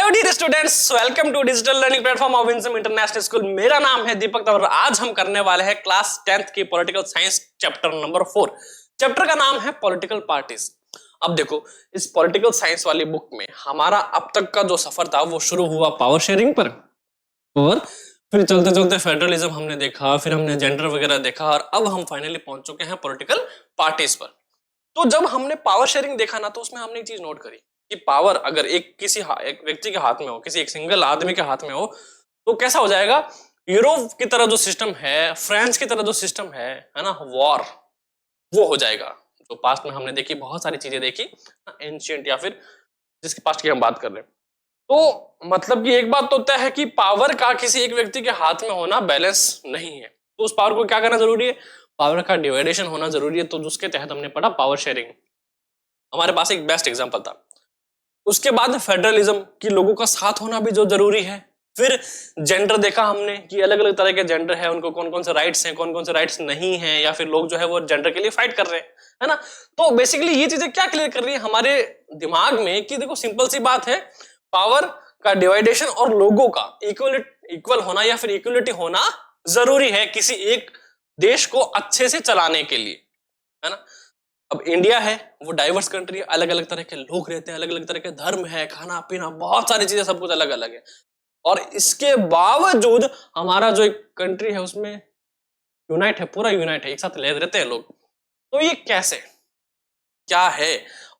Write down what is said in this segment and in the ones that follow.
Hello dear students, welcome to digital learning platform of Winsome International School. मेरा नाम है दीपक और आज हम करने वाले हैं क्लास 10th की political science chapter number 4। Chapter का नाम है पॉलिटिकल पार्टीज। अब देखो, इस पॉलिटिकल साइंस वाली बुक में हमारा अब तक का जो सफर था वो शुरू हुआ पावर शेयरिंग पर, और फिर चलते चलते फेडरलिज्म हमने देखा, फिर हमने जेंडर वगैरह देखा, और अब हम फाइनली पहुंच चुके हैं पॉलिटिकल पार्टीज पर। तो जब हमने पावर शेयरिंग देखा ना, तो उसमें हमने एक चीज नोट करी कि पावर अगर एक व्यक्ति के हाथ में हो, किसी एक सिंगल आदमी के हाथ में हो, तो कैसा हो जाएगा। यूरोप की तरह जो सिस्टम है, फ्रांस की तरह जो सिस्टम है ना, वॉर, वो हो जाएगा। जो पास्ट में हमने देखी, बहुत सारी चीजें देखी एंशिएंट या फिर जिसके पास्ट की हम बात कर रहे हैं। तो मतलब कि एक बात तो तय है कि पावर का किसी एक व्यक्ति के हाथ में होना बैलेंस नहीं है, तो उस पावर को क्या करना जरूरी है, पावर का डिवाइडेशन होना जरूरी है। तो जिसके तहत हमने पढ़ा पावर शेयरिंग, हमारे पास एक बेस्ट एग्जांपल था। उसके बाद फेडरलिज्म की लोगों का साथ होना भी जो जरूरी है। फिर जेंडर देखा हमने कि अलग अलग तरह के जेंडर है, उनको कौन कौन से राइट्स हैं, कौन कौन से राइट्स नहीं हैं, या फिर लोग जो है वो जेंडर के लिए फाइट कर रहे हैं, है ना। तो बेसिकली ये चीजें क्या क्लियर कर रही है हमारे दिमाग में कि देखो, सिंपल सी बात है, पावर का डिवाइडेशन और लोगों का इक्वल होना या फिर इक्वलिटी होना जरूरी है किसी एक देश को अच्छे से चलाने के लिए, है ना। अब इंडिया है, वो डाइवर्स कंट्री है, अलग अलग तरह के लोग रहते हैं, अलग अलग तरह के धर्म है, खाना पीना, बहुत सारी चीजें, सब कुछ अलग अलग है। और इसके बावजूद हमारा जो एक कंट्री है उसमें यूनाइट है, पूरा यूनाइट है, एक साथ रहते हैं लोग। तो ये कैसे, क्या है।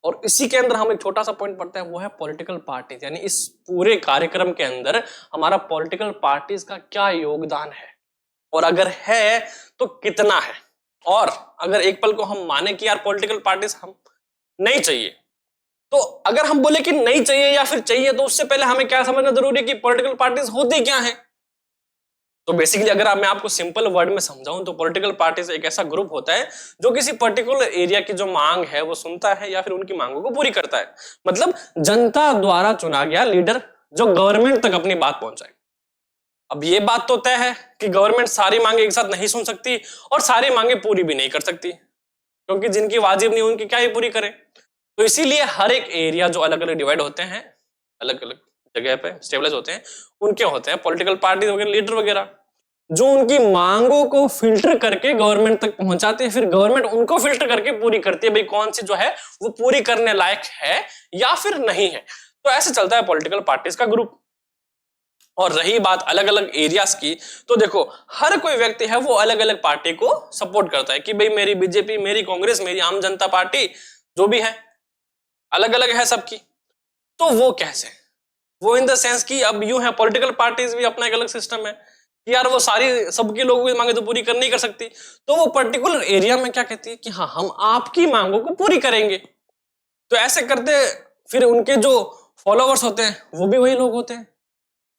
और इसी के अंदर हम एक छोटा सा पॉइंट पढ़ते हैं, वो है पॉलिटिकल पार्टीज। यानी इस पूरे कार्यक्रम के अंदर हमारा पॉलिटिकल पार्टीज का क्या योगदान है, और अगर है तो कितना है। और अगर एक पल को हम माने कि यार पॉलिटिकल पार्टीज हम नहीं चाहिए, तो अगर हम बोले कि नहीं चाहिए या फिर चाहिए, तो उससे पहले हमें क्या समझना जरूरी है कि पॉलिटिकल पार्टीज होती क्या है। तो बेसिकली अगर मैं आपको सिंपल वर्ड में समझाऊं, तो पॉलिटिकल पार्टीज एक ऐसा ग्रुप होता है जो किसी पर्टिकुलर एरिया की जो मांग है वो सुनता है या फिर उनकी मांगों को पूरी करता है। मतलब जनता द्वारा चुना गया लीडर जो गवर्नमेंट तक अपनी बात पहुंचाए। अब ये बात तो तय है कि गवर्नमेंट सारी मांगे एक साथ नहीं सुन सकती और सारी मांगे पूरी भी नहीं कर सकती, क्योंकि जिनकी वाजिब नहीं उनकी क्या ही पूरी करे। तो इसीलिए हर एक एरिया जो अलग अलग डिवाइड होते हैं, अलग अलग जगह पे स्टेबलाइज होते हैं, उनके होते हैं पॉलिटिकल पार्टी वगैरह, लीडर वगैरह, जो उनकी मांगों को फिल्टर करके गवर्नमेंट तक पहुंचाते हैं। फिर गवर्नमेंट उनको फिल्टर करके पूरी करती है, भाई कौन सी जो है वो पूरी करने लायक है या फिर नहीं है। तो ऐसे चलता है पॉलिटिकल पार्टीज का ग्रुप। और रही बात अलग अलग एरियाज की, तो देखो, हर कोई व्यक्ति है वो अलग अलग पार्टी को सपोर्ट करता है कि भाई मेरी बीजेपी, मेरी कांग्रेस, मेरी आम जनता पार्टी, जो भी है अलग अलग है सबकी। तो वो कैसे, वो इन द सेंस कि अब यूं है, पॉलिटिकल पार्टीज भी अपना एक अलग सिस्टम है कि यार वो सारी सबकी लोगों की मांगे तो पूरी कर नहीं कर सकती। तो वो पर्टिकुलर एरिया में क्या कहती है कि हाँ, हम आपकी मांगों को पूरी करेंगे। तो ऐसे करते फिर उनके जो फॉलोवर्स होते हैं वो भी वही लोग होते हैं,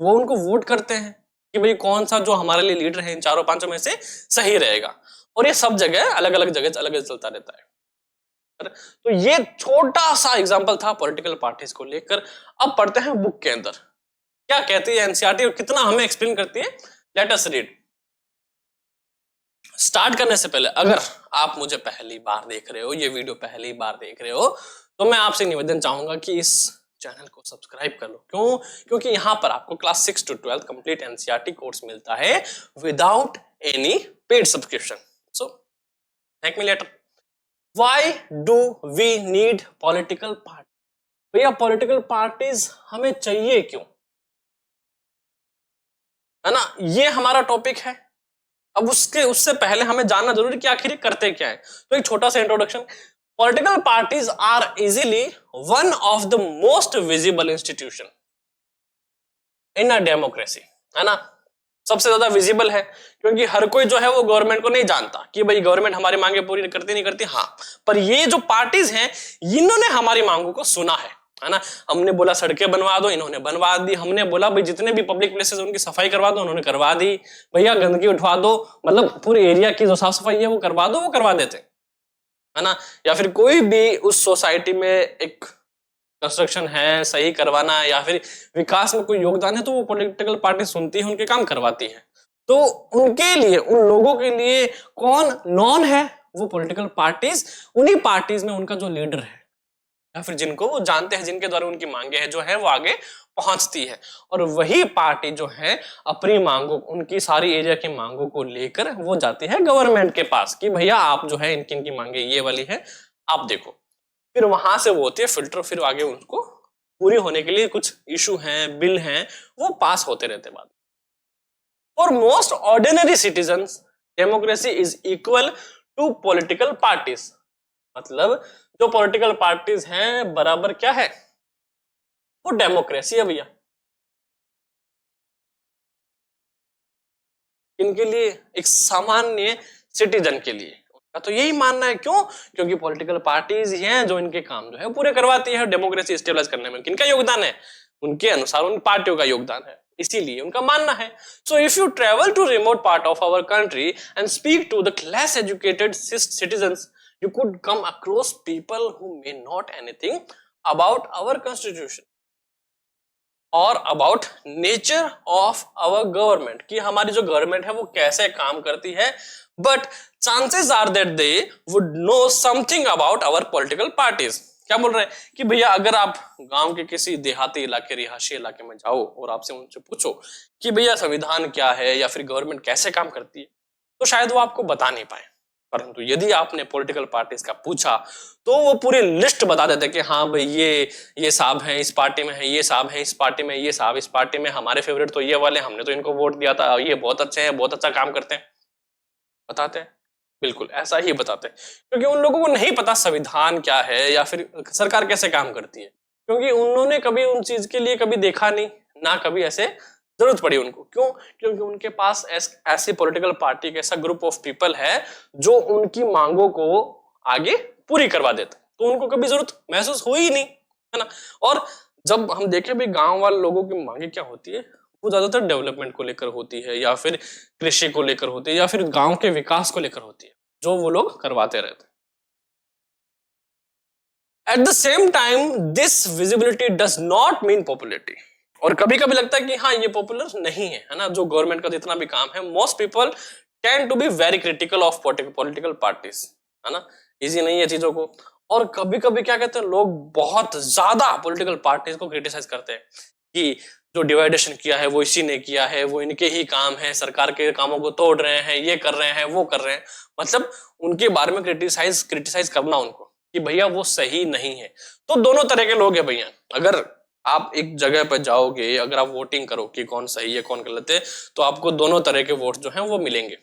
वो उनको वोट करते हैं कि भाई कौन सा जो हमारे लिए लीडर है इन चारों पांचों में से सही रहेगा। और ये सब जगह अलग अलग जगह अलग अलग चलता रहता है। तो ये छोटा सा एग्जांपल था पॉलिटिकल पार्टीज को लेकर। अब पढ़ते हैं बुक के अंदर क्या कहती है एनसीईआरटी और कितना हमें एक्सप्लेन करती है। Let us read. स्टार्ट करने से पहले अगर आप मुझे पहली बार देख रहे हो, ये वीडियो पहली बार देख रहे हो, तो मैं आपसे निवेदन चाहूंगा कि इस चैनल को सब्सक्राइब कर लो। क्यों? क्योंकि यहां पर आपको class 6 to 12 complete NCERT course मिलता है without any paid subscription. So thank me later. Why do we need political party? भैया पॉलिटिकल पार्टीज हमें चाहिए क्यों, है ना, ये हमारा टॉपिक है। अब उससे पहले हमें जानना जरूरी कि आखिर करते क्या है। तो एक छोटा सा introduction. Political parties are easily one of the most visible institution in a democracy, है ना। सबसे ज्यादा विजिबल है क्योंकि हर कोई जो है वो गवर्नमेंट को नहीं जानता कि भाई गवर्नमेंट हमारी मांगे पूरी करती नहीं करती। हाँ, पर ये जो पार्टीज हैं इन्होंने हमारी मांगों को सुना है ना। हमने बोला सड़कें बनवा दो, इन्होंने बनवा दी। हमने बोला भाई जितने भी पब्लिक प्लेसेस उनकी सफाई करवा दो, उन्होंने करवा दी। भैया गंदगी उठवा दो, मतलब पूरे एरिया की जो साफ सफाई है वो करवा दो, वो करवा देते, है ना। या फिर कोई भी उस सोसाइटी में एक कंस्ट्रक्शन है सही करवाना है या फिर विकास में कोई योगदान है, तो वो पॉलिटिकल पार्टी सुनती है, उनके काम करवाती है। तो उनके लिए, उन लोगों के लिए कौन नॉन है, वो पॉलिटिकल पार्टीज। उन्हीं पार्टीज में उनका जो लीडर है या फिर जिनको वो जानते हैं, जिनके द्वारा उनकी मांगे हैं जो है वो आगे पहुंचती है और वही पार्टी जो है अपनी मांगों, उनकी सारी एरिया की मांगों को लेकर वो जाती है गवर्नमेंट के पास कि भैया आप जो है इनकी इनकी मांगे ये वाली है, आप देखो। फिर वहां से वो होती है फिल्टर, फिर आगे उनको पूरी होने के लिए कुछ इशू हैं, बिल हैं, वो पास होते रहते बाद। For most ordinary citizens democracy is equal to political parties. मतलब जो पॉलिटिकल पार्टीज हैं बराबर क्या है, वो डेमोक्रेसी है भैया। इनके लिए, एक सामान्य सिटीजन के लिए उनका तो यही मानना है। क्यों? क्योंकि पॉलिटिकल पार्टीज ही हैं जो इनके काम जो है पूरे करवाती है। डेमोक्रेसी स्टेबलाइज करने में किनका योगदान है? उनके अनुसार उन पार्टियों का योगदान है, इसीलिए उनका मानना है। So if you travel to remote part of our country and speak to the less educated citizens, you could come across people who may not anything about our constitution or about nature of our government, कि हमारी जो government है वो कैसे काम करती है, but chances are that they would know something about our political parties। क्या बोल रहे हैं कि भैया अगर आप गांव के किसी देहाती इलाके, रिहायशी इलाके में जाओ और आपसे उनसे पूछो कि भैया संविधान क्या है या फिर गवर्नमेंट कैसे काम करती है, तो शायद वो आपको बता नहीं पाए। परंतु यदि आपने पॉलिटिकल पार्टीज का पूछा तो वो पूरी लिस्ट बता देते कि हाँ भाई ये साहब हैं इस पार्टी में है, ये साहब हैं इस पार्टी में, ये साहब इस पार्टी में, हमारे फेवरेट तो ये वाले, हमने तो इनको वोट दिया था, ये बहुत अच्छे हैं, बहुत अच्छा काम करते हैं। बताते हैं, बिल्कुल ऐसा ही बताते हैं, क्योंकि उन लोगों को नहीं पता संविधान क्या है या फिर सरकार कैसे काम करती है, क्योंकि उन्होंने कभी उन चीज के लिए कभी देखा नहीं, ना कभी ऐसे जरूरत पड़ी उनको। क्यों? क्योंकि उनके पास ऐसी पॉलिटिकल पार्टी, ऐसा ग्रुप ऑफ पीपल है जो उनकी मांगों को आगे पूरी करवा देता, तो उनको कभी जरूरत महसूस हुई ही नहीं, है ना। और जब हम देखें भी गांव वाले लोगों की मांगे क्या होती है, वो ज्यादातर डेवलपमेंट को लेकर होती है या फिर कृषि को लेकर होती है या फिर गांव के विकास को लेकर होती है, जो वो लोग करवाते रहते हैं। At the same time this visibility does not mean popularity. और कभी कभी लगता है कि हाँ ये पॉपुलर नहीं है ना, जो गवर्नमेंट का जितना भी काम है। Most people tend to be very critical of political parties, है ना, इजी नहीं है चीजों को। और कभी कभी क्या कहते हैं लोग, बहुत ज्यादा पॉलिटिकल पार्टीज को क्रिटिसाइज करते हैं कि जो डिवाइडेशन किया है वो इसी ने किया है, वो इनके ही काम है, सरकार के कामों को तोड़ रहे हैं, ये कर रहे हैं, वो कर रहे हैं। मतलब उनके बारे में क्रिटिसाइज करना उनको कि भैया वो सही नहीं है। तो दोनों तरह के लोग हैं भैया। अगर आप एक जगह पर जाओगे, अगर आप वोटिंग करो कि कौन सही है कौन गलत है, तो आपको दोनों तरह के वोट जो हैं वो मिलेंगे।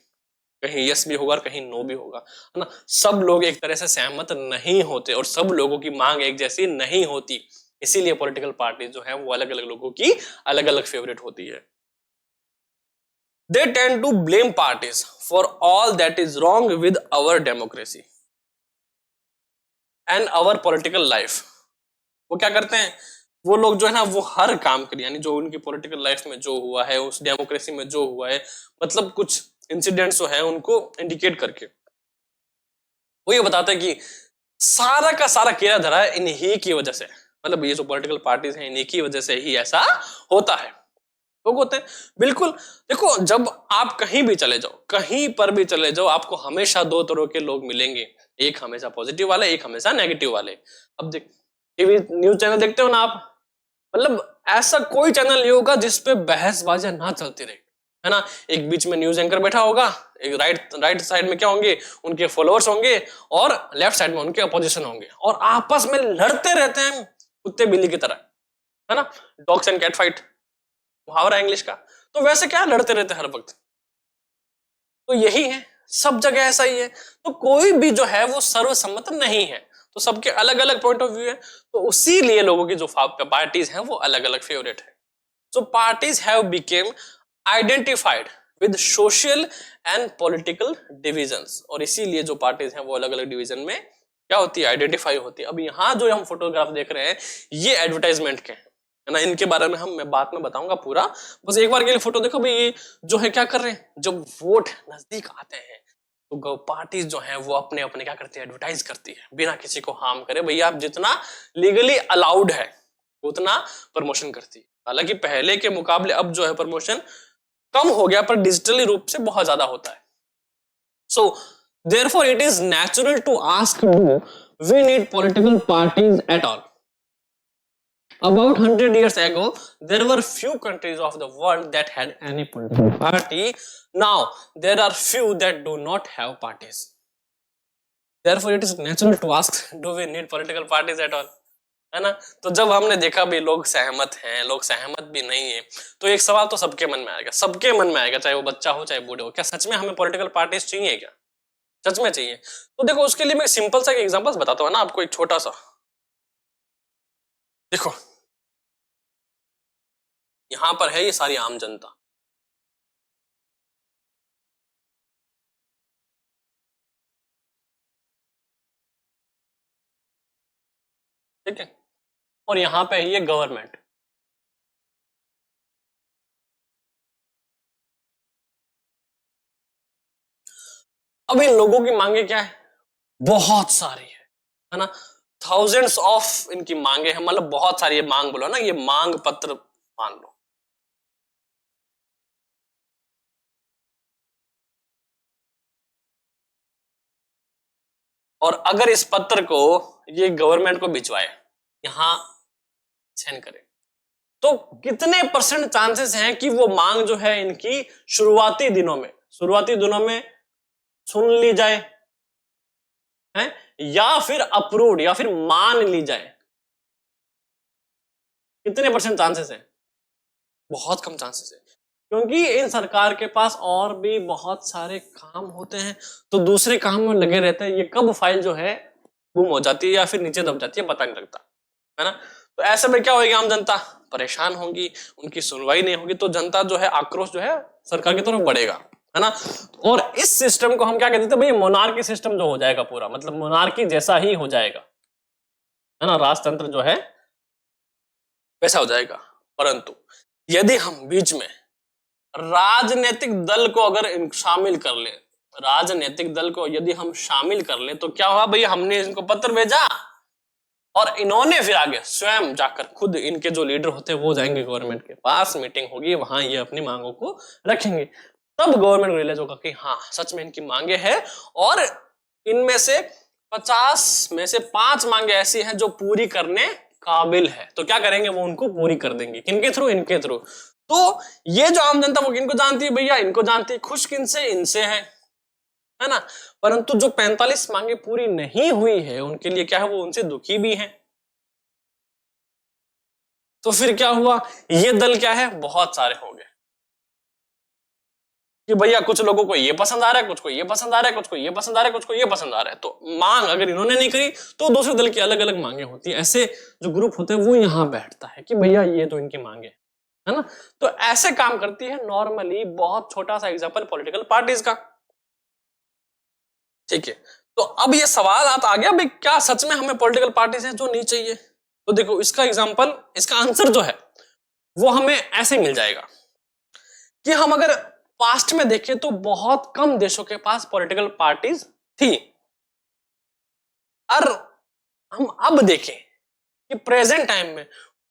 कहीं यस भी होगा और कहीं नो भी होगा, है ना। सब लोग एक तरह से सहमत नहीं होते और सब लोगों की मांग एक जैसी नहीं होती, इसीलिए पॉलिटिकल पार्टी जो है वो अलग अलग लोगों की अलग अलग फेवरेट होती है। They tend to blame parties for all that is wrong with our democracy and our political life. वो क्या करते हैं, वो लोग जो है ना वो हर काम के लिए, यानी जो उनकी पॉलिटिकल लाइफ में जो हुआ है, उस डेमोक्रेसी में जो हुआ है, मतलब कुछ इंसिडेंट्स जो है उनको इंडिकेट करके वो ये बताते हैं कि सारा का सारा केरा धरा है इन्हीं की वजह से। मतलब ये जो पॉलिटिकल पार्टीज हैं इन्हीं की वजह से ही ऐसा होता है। लोग होते हैं, बिल्कुल। देखो जब आप कहीं भी चले जाओ, कहीं पर भी चले जाओ, आपको हमेशा दो तरह के लोग मिलेंगे, एक हमेशा पॉजिटिव वाले, एक हमेशा नेगेटिव वाले। अब देख टीवी न्यूज चैनल देखते हो ना आप, मतलब ऐसा कोई चैनल नहीं होगा जिसपे बहसबाजी ना चलती रहे, है ना। एक बीच में न्यूज एंकर बैठा होगा, एक राइट साइड में क्या होंगे, उनके फॉलोअर्स होंगे, और लेफ्ट साइड में उनके अपोजिशन होंगे, और आपस में लड़ते रहते हैं कुत्ते बिल्ली की तरह, है ना। डॉग्स एंड कैट फाइट मुहावरा इंग्लिश का। तो वैसे क्या लड़ते रहते हर वक्त, तो यही है, सब जगह ऐसा ही है। तो कोई भी जो है वो सर्वसम्मत नहीं है, तो सबके अलग अलग पॉइंट ऑफ व्यू है। तो उसी लिए लोगों की जो पार्टीज हैं वो अलग अलग फेवरेट है। So parties have become identified with social and political divisions, और इसीलिए जो पार्टीज हैं वो अलग अलग डिवीजन में क्या होती है, आइडेंटिफाई होती है। अब यहाँ जो हम फोटोग्राफ देख रहे हैं ये एडवर्टाइजमेंट के है ना, इनके बारे में मैं बाद में बताऊंगा पूरा। बस एक बार के लिए फोटो देखो भाई, ये जो है क्या कर रहे हैं, जब वोट नजदीक आते हैं तो पार्टीज जो है वो अपने अपने क्या करती है, एडवर्टाइज करती है बिना किसी को हार्म करे। भैया आप जितना लीगली अलाउड है उतना प्रमोशन करती है। हालांकि पहले के मुकाबले अब जो है प्रमोशन कम हो गया, पर डिजिटली रूप से बहुत ज्यादा होता है। So therefore it is natural to ask, do we need political parties at all. About 100 years ago, there were few countries of the world that had any political party. Now, there are few that do not have parties. Therefore, it is natural to ask, do we need political parties at all? है ना? तो जब हमने देखा भी लोग सहमत हैं, लोग सहमत भी नहीं है, तो एक सवाल तो सबके मन में आएगा, सबके मन में आएगा, चाहे वो बच्चा हो चाहे बूढ़े हो, क्या सच में हमें पॉलिटिकल पार्टीज चाहिए क्या? सच में चाहिए? तो देखो उसके लिए मैं सिंपल सा एग्जांपल्स बताता हूँ ना आपको, एक छोटा सा। देखो यहां पर है ये सारी आम जनता, ठीक है, और यहां पे है ये गवर्नमेंट। अब इन लोगों की मांगे क्या है? बहुत सारी है ना? थाउजेंड्स ऑफ इनकी मांगे हैं, मतलब बहुत सारी, ये मांग बोलो ना, ये मांग पत्र मान लो। और अगर इस पत्र को ये गवर्नमेंट को भिजवाए, यहां साइन करे, तो कितने परसेंट चांसेस हैं कि वो मांग जो है इनकी शुरुआती दिनों में सुन ली जाए, है, या फिर अप्रूव्ड या फिर मान ली जाए? कितने परसेंट चांसेस है? बहुत कम चांसेस है, क्योंकि इन सरकार के पास और भी बहुत सारे काम होते हैं, तो दूसरे काम में लगे रहते हैं। ये कब फाइल जो है गुम हो जाती है या फिर नीचे दब जाती है पता नहीं लगता, है ना? तो ऐसे में क्या होगी, आम जनता परेशान होगी, उनकी सुनवाई नहीं होगी, तो जनता जो है, आक्रोश जो है सरकार की तरफ बढ़ेगा, है ना? और इस सिस्टम को हम क्या कहते थे भाई, मोनार्की सिस्टम जो हो जाएगा पूरा, मतलब मोनार्की जैसा ही हो जाएगा, है ना? राजतंत्र जो है वैसा हो जाएगा। परंतु यदि हम बीच में राजनीतिक दल को अगर शामिल कर ले, राजनीतिक दल को यदि हम शामिल कर ले, तो क्या हुआ भाई, हमने इनको पत्र भेजा और इन्होंने फिर आगे स्वयं जाकर, खुद इनके जो लीडर होते हैं वो जाएंगे गवर्नमेंट के पास, मीटिंग होगी, वहां ये अपनी मांगों को रखेंगे, तब गवर्नमेंट को रियलाइज होगा कि हाँ सच में इनकी मांगे हैं, और इनमें से 50 में से 5 मांगे ऐसी हैं जो पूरी करने काबिल है, तो क्या करेंगे, वो उनको पूरी कर देंगे। किनके थ्रू? इनके थ्रू। तो ये जो आम जनता वो किनको जानती है भैया? इनको जानती है। खुश किनसे? इनसे है ना? परंतु जो 45 मांगे पूरी नहीं हुई है उनके लिए क्या है, वो उनसे दुखी भी है। तो फिर क्या हुआ, ये दल क्या है, बहुत सारे हो गए कि भैया कुछ लोगों को ये पसंद आ रहा है, कुछ को ये पसंद आ रहा है, कुछ को ये पसंद आ रहा है, कुछ को ये पसंद आ रहा है। तो मांग अगर इन्होंने नहीं करी तो दूसरे दल की अलग अलग मांगे होती है। ऐसे जो ग्रुप होते हैं वो यहां बैठता है कि भैया ये तो इनकी मांगे है ना? तो ऐसे काम करती है नॉर्मली। बहुत छोटा सा एग्जांपल पॉलिटिकल पार्टीज का, ठीक है। तो अब ये सवाल आता आ गया भाई, क्या सच में हमें पॉलिटिकल पार्टीज हैं जो नहीं चाहिए? तो देखो इसका एग्जांपल, इसका आंसर जो है वो हमें ऐसे मिल जाएगा कि हम अगर पास्ट में देखें तो बहुत कम देशों के पास पॉलिटिकल पार्टीज थी, और हम अब देखें कि प्रेजेंट टाइम में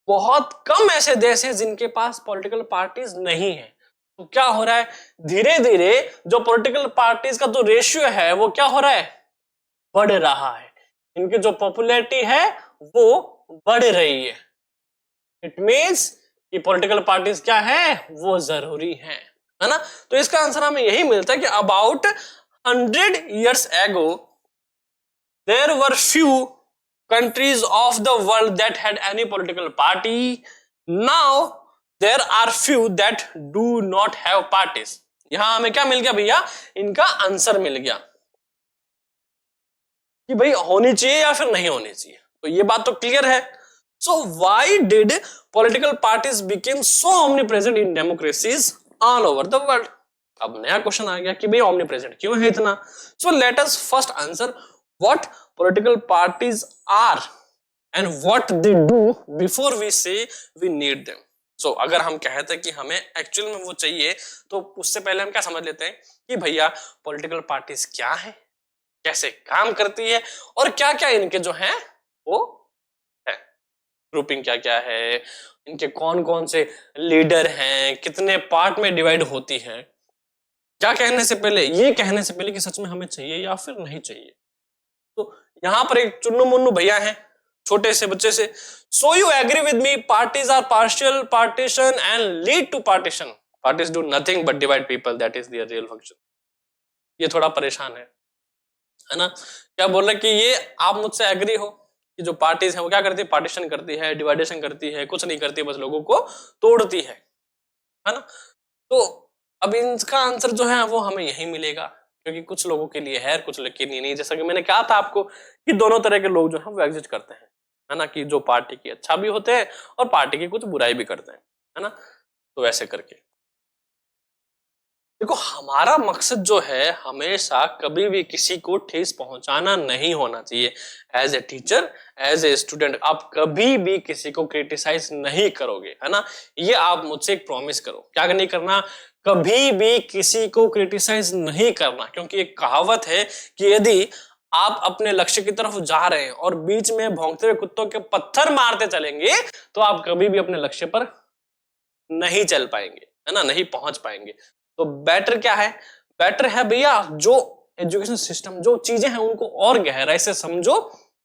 बहुत कम ऐसे देश हैं जिनके पास पॉलिटिकल पार्टीज नहीं है। तो क्या हो रहा है, धीरे धीरे जो पॉलिटिकल पार्टीज का जो रेशियो है वो क्या हो रहा है, बढ़ रहा है। इनकी जो पॉपुलैरिटी है वो बढ़ रही है। इट मीन्स कि पॉलिटिकल पार्टीज क्या है, वो जरूरी है ना? तो इसका आंसर हमें यही मिलता है कि about 100 years ago there were few countries of the world that had any political party. Now there are few that do not have parties. यहां हमें क्या मिल गया भैया, इनका आंसर मिल गया कि भाई होनी चाहिए या फिर नहीं होनी चाहिए। तो ये बात तो क्लियर है। So why did political parties became so omnipresent in democracies all over the world? अब नया क्वेश्चन आ गया कि भाई omnipresent क्यों है इतना? So let us first answer what political parties are and what they do before we say we need them. So अगर हम कहते हैं कि हमें एक्चुअल में वो चाहिए, तो उससे पहले हम क्या समझ लेते हैं कि भैया पॉलिटिकल पार्टीज क्या है, कैसे काम करती है, और क्या क्या इनके जो है वो है, ग्रुपिंग क्या क्या है, इनके कौन कौन से लीडर हैं, कितने पार्ट में डिवाइड होती है। क्या कहने से पहले, ये कहने से पहले कि सच में हमें चाहिए या फिर नहीं चाहिए। तो यहां पर एक चुन्नू मुन्नू भैया हैं छोटे से बच्चे से। So you agree with me, parties are partial partition and lead to partition. Parties do nothing but divide people, that is their real function. ये थोड़ा परेशान है ना। क्या बोल रहे कि ये आप मुझसे एग्री हो कि जो पार्टीज है वो क्या करती है, पार्टीशन करती है, डिवाइडेशन करती है, कुछ नहीं करती, बस लोगों को तोड़ती है ना। तो अब इनका आंसर जो है वो हमें यही मिलेगा, क्योंकि कुछ लोगों के लिए है, कुछ लोगों के लिए नहीं। जैसा कि मैंने कहा था आपको कि दोनों तरह के लोग जो है वो एग्जिस्ट करते हैं, है ना, कि जो पार्टी की अच्छा भी होते हैं और पार्टी की कुछ बुराई भी करते हैं, है ना। तो ऐसे करके देखो, हमारा मकसद जो है हमेशा कभी भी किसी को ठेस पहुंचाना नहीं होना चाहिए। As a teacher, as a student, आप कभी भी किसी को क्रिटिसाइज नहीं करोगे, है ना। ये आप मुझसे एक प्रॉमिस करो, क्या नहीं करना, कभी भी किसी को क्रिटिसाइज नहीं करना। क्योंकि एक कहावत है कि यदि आप अपने लक्ष्य की तरफ जा रहे हैं और बीच में भौंकते हुए कुत्तों के पत्थर मारते चलेंगे तो आप कभी भी अपने लक्ष्य पर नहीं चल पाएंगे, है ना, नहीं पहुंच पाएंगे। तो बेटर क्या है, बेटर है भैया जो एजुकेशन सिस्टम, जो चीजें हैं उनको और गहराई से समझो।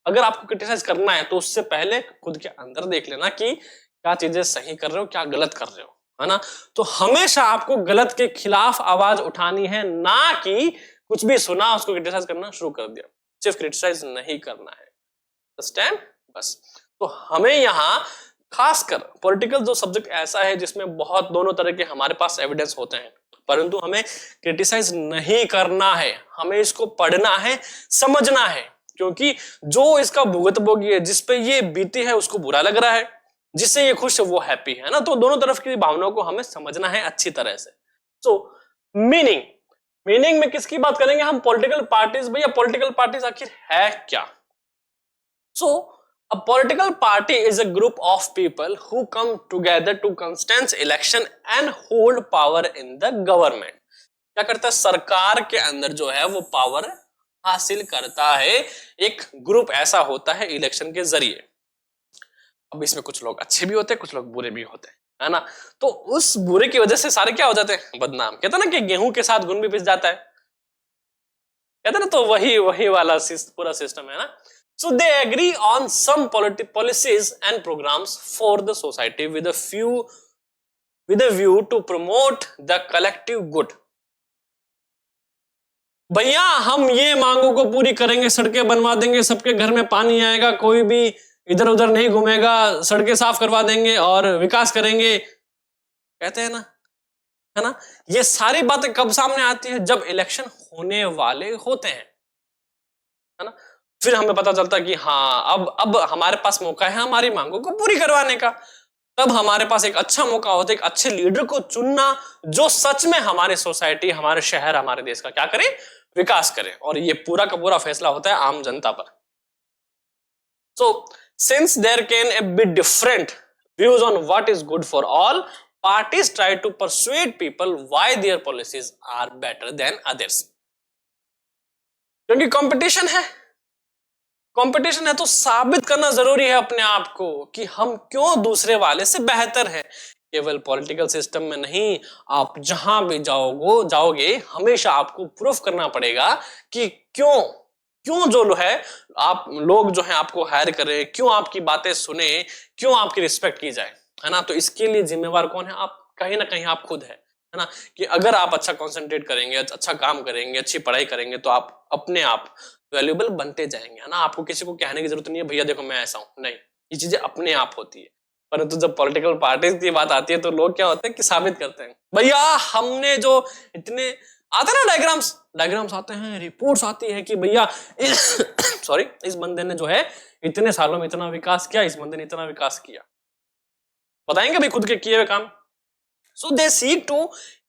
अगर आपको क्रिटिसाइज करना है तो उससे पहले खुद के अंदर देख लेना कि क्या चीजें सही कर रहे हो, क्या गलत कर रहे हो, है ना। तो हमेशा आपको गलत के खिलाफ आवाज उठानी है, ना कि कुछ भी सुना उसको क्रिटिसाइज करना शुरू कर दिया। सिर्फ क्रिटिसाइज नहीं करना है, अंडरस्टैंड, बस। तो हमें यहाँ खासकर पॉलिटिकल जो सब्जेक्ट ऐसा है जिसमें बहुत दोनों तरह के हमारे पास एविडेंस होते हैं, परंतु हमें क्रिटिसाइज नहीं करना है, हमें इसको पढ़ना है, समझना है। क्योंकि जो इसका भुगतभोगी है, जिसपे ये बीती है, उसको बुरा लग रहा है, जिससे ये खुश है वो हैप्पी है ना। तो दोनों तरफ की भावनाओं को हमें समझना है अच्छी तरह से। सो मीनिंग, मीनिंग में किसकी बात करेंगे हम, पॉलिटिकल पार्टीज। भैया पॉलिटिकल पार्टीज आखिर है क्या? सो a political party is a group of people who come together to contest election and hold power in the government। क्या करता है, सरकार के अंदर जो है वो पावर हासिल करता है। एक ग्रुप ऐसा होता है इलेक्शन के जरिए। अब इसमें कुछ लोग अच्छे भी होते हैं, कुछ लोग बुरे भी होते हैं, है ना। तो उस बुरे की वजह से सारे क्या हो जाते हैं, बदनाम। कहते हैं ना कि गेहूं के साथ गुण भी पिस जाता है, कहते हैं ना। तो वही वही वाला पूरा सिस्टम है ना। So they agree on some policies and programs for the society with a view to promote the collective good। भैया हम ये मांगों को पूरी करेंगे, सड़कें बनवा देंगे, सबके घर में पानी आएगा, कोई भी इधर उधर नहीं घूमेगा, सड़कें साफ करवा देंगे और विकास करेंगे, कहते हैं ना, है ना। ये सारी बातें कब सामने आती है, जब इलेक्शन होने वाले होते हैं, है ना। फिर हमें पता चलता है कि हाँ अब हमारे पास मौका है हमारी मांगों को पूरी करवाने का। तब हमारे पास एक अच्छा मौका होता है एक अच्छे लीडर को चुनना जो सच में हमारी सोसाइटी, हमारे शहर, हमारे देश का क्या करे, विकास करे। और ये पूरा का पूरा फैसला होता है आम जनता पर। So since there can a be different views on what is good for all, parties try to persuade people why their policies are better than others. क्योंकि कंपटीशन है, कंपटीशन है तो साबित करना जरूरी है अपने आप को कि हम क्यों दूसरे वाले से बेहतर है। केवल पॉलिटिकल सिस्टम में नहीं, आप जहां भी जाओगे हमेशा आपको प्रूफ करना पड़ेगा कि क्यों क्यों जो है आप लोग जो है आपको हायर करें, क्यों आपकी बातें सुने, क्यों आपकी रिस्पेक्ट की जाए, है ना। तो इसके लिए जिम्मेवार कौन है, आप कहीं ना कहीं आप खुद है ना। कि अगर आप अच्छा कॉन्सेंट्रेट करेंगे, अच्छा काम करेंगे, अच्छी पढ़ाई करेंगे तो आप अपने आप वैल्यूएबल बनते जाएंगे, है ना। आपको किसी को कहने की जरूरत नहीं है भैया देखो मैं ऐसा हूं, नहीं, ये चीजें अपने आप होती है। परंतु जब पॉलिटिकल पार्टीज की बात आती है तो लोग क्या होते हैं कि साबित करते हैं, भैया हमने जो इतने आते ना डायग्राम्स आते हैं, रिपोर्ट्स आती है कि भैया सॉरी इस बंदे ने जो है इतने सालों में इतना विकास किया, इस बंदे ने इतना विकास किया, बताएंगे भाई खुद के किए हुए काम। So they seek to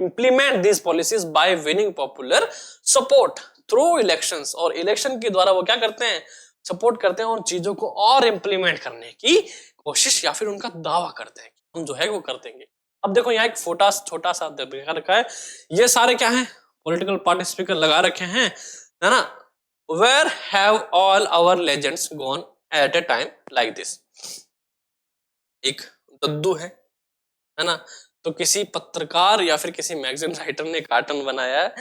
implement these policies by winning popular support through elections। और इलेक्शन के द्वारा वो क्या करते हैं, सपोर्ट करते हैं उन चीजों को और इंप्लीमेंट करने की कोशिश या फिर उनका दावा करते हैं कि हम जो है वो कर देंगे। अब देखो यहाँ एक छोटा सा दिखा रखा है, ये सारे क्या है, पॉलिटिकल पार्टी स्पीकर लगा रखे हैं, है ना। Where have all our legends gone at a time like this। एक दद्दू है ना। तो किसी पत्रकार या फिर किसी मैगजीन राइटर ने कार्टून बनाया है।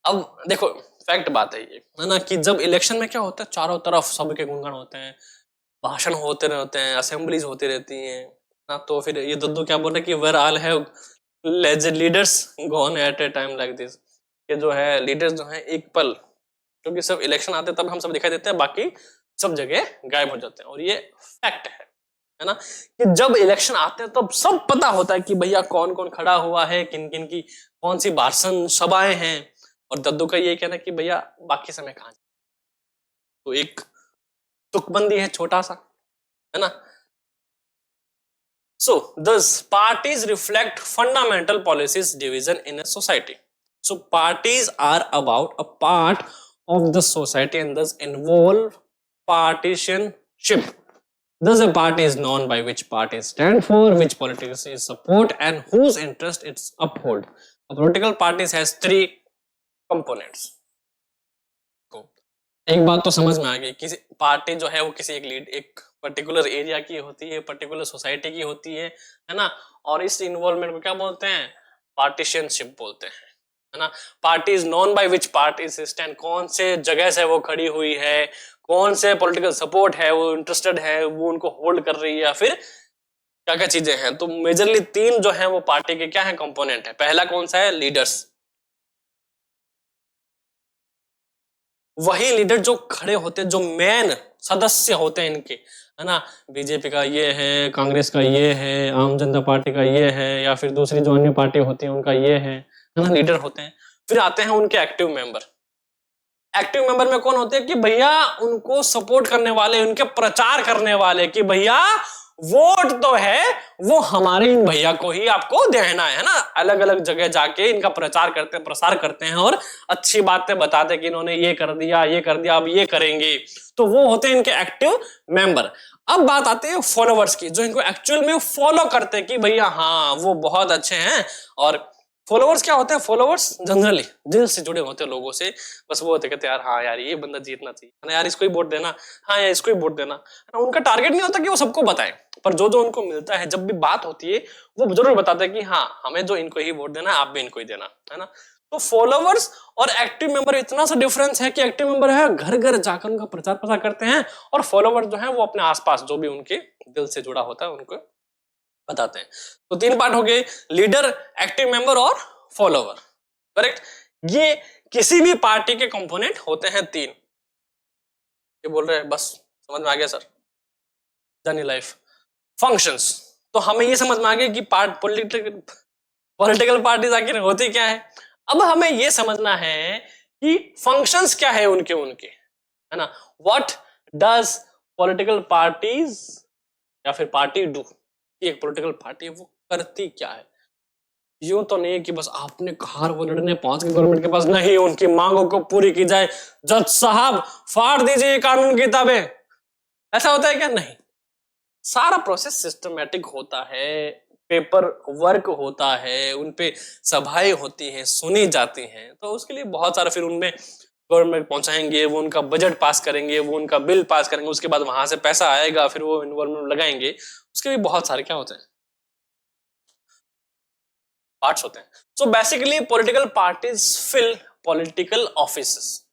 अब देखो फैक्ट बात है ये, है ना, कि जब इलेक्शन में क्या होता है चारों तरफ सबके गुणगान होते हैं, भाषण होते रहते हैं, असेंबलीज होती रहती हैं ना। तो फिर ये दद्दू क्या बोल रहे हैं कि where all have leaders gone at a time like this, ये जो है लीडर्स जो है एक पल, क्योंकि सब इलेक्शन आते हैं तब हम सब दिखाई देते हैं, बाकी सब जगह गायब हो जाते हैं। और ये फैक्ट है ना, कि जब इलेक्शन आते हैं तब सब पता होता है कि भैया कौन कौन खड़ा हुआ है, किन किन की कौन सी भाषण सभाएं हैं। और दद्दू का ये कहना है कि भैया बाकी समय कहां। तो एक तुकबंदी है छोटा सा, है ना। So, thus parties reflect fundamental policies division in a society. So, parties are about a part of the society and thus involve partisanship. Thus, a party is known by which parties stand for, which politics is support, and whose interest it's uphold. A political party has three components. एक बात तो समझ में आ गई, किसी party जो है वो किसी एक पर्टिकुलर एरिया की होती है, पर्टिकुलर सोसाइटी की होती है ना। और इस इन्वॉल्वमेंट को क्या बोलते हैं, पार्टीशनशिप बोलते हैं, है ना। Party is known by which party stand, कौन से जगह से वो खड़ी हुई है, कौन से पॉलिटिकल सपोर्ट है वो इंटरेस्टेड है, वो उनको होल्ड कर रही है, या फिर क्या क्या चीजें हैं। तो मेजरली तीन जो है वो पार्टी के क्या है कंपोनेंट है। पहला कौन सा है, लीडर्स, वही लीडर जो खड़े होते हैं, जो मेन सदस्य होते हैं इनके, है ना। बीजेपी का ये है, कांग्रेस का ये है, आम जनता पार्टी का ये है, या फिर दूसरी जो अन्य पार्टी होती है उनका ये है ना, लीडर होते हैं। फिर आते हैं उनके एक्टिव मेंबर। एक्टिव मेंबर में कौन होते हैं कि भैया उनको सपोर्ट करने वाले, उनके प्रचार करने वाले, कि भैया वोट तो है वो हमारे इन भैया को ही आपको देना है ना। अलग अलग जगह जाके इनका प्रचार करते हैं, प्रसार करते हैं और अच्छी बातें बताते हैं कि इन्होंने ये कर दिया, ये कर दिया, अब ये करेंगे। तो वो होते हैं इनके एक्टिव मेंबर। अब बात आती है फॉलोवर्स की, जो इनको एक्चुअल में फॉलो करते हैं कि भैया हाँ वो बहुत अच्छे हैं। और फॉलोवर्स क्या होते हैं, फॉलोवर्स जनरली दिल से जुड़े होते हैं लोगों से। बस वो होते कहते हैं यार हाँ यार ये बंदा जीतना चाहिए ना, यार इसको ही वोट देना, हाँ यार इसको ही वोट देना। उनका टारगेट नहीं होता कि वो सबको बताए, पर जो जो उनको मिलता है, जब भी बात होती है वो जरूर बताते हैं कि हाँ हमें जो इनको ही वोट देना है, आप भी इनको ही देना, है ना। तो फॉलोवर्स और एक्टिव मेंबर इतना सा डिफरेंस है कि एक्टिव मेंबर है घर घर जाकर उनका प्रचार प्रसार करते हैं, और फॉलोवर जो है वो अपने आसपास जो भी उनके दिल से जुड़ा होता है उनको बताते हैं। तो तीन पार्ट हो गए, लीडर, एक्टिव मेंबर और फॉलोवर, करेक्ट। ये किसी भी पार्टी के कंपोनेंट होते हैं तीन। ये बोल रहे हैं बस समझ में आ गया सर, जानी लाइफ फंक्शंस। तो हमें ये समझ में आ गया कि पॉलिटिकल पार्टीज आखिर होती क्या है। अब हमें ये समझना है कि फंक्शंस क्या है उनके उनके, है ना। व्हाट डज पॉलिटिकल पार्टीज या फिर पार्टी डू, एक पॉलिटिकल पार्टी वो करती क्या है। यूं तो नहीं है कि बस आपने कहा वो लड़ने पहुंच गए गवर्नमेंट के पास, नहीं, उनकी मांगों को पूरी की जाए, जज साहब फाड़ दीजिए कानून की किताबें, ऐसा होता है क्या, नहीं। सारा प्रोसेस सिस्टमैटिक होता है, पेपर वर्क होता है, उनपे सभाएं होती हैं, सुनी जाती हैं। तो उसके लिए बहुत सारा, फिर उनमें गवर्नमेंट पहुंचाएंगे, वो उनका बजट पास करेंगे, वो उनका बिल पास करेंगे, उसके बाद वहां से पैसा आएगा, फिर वो इन्वॉल्वमेंट लगाएंगे। उसके भी बहुत सारे क्या होते हैं, पार्ट्स होते हैं। So basically political parties fill political offices.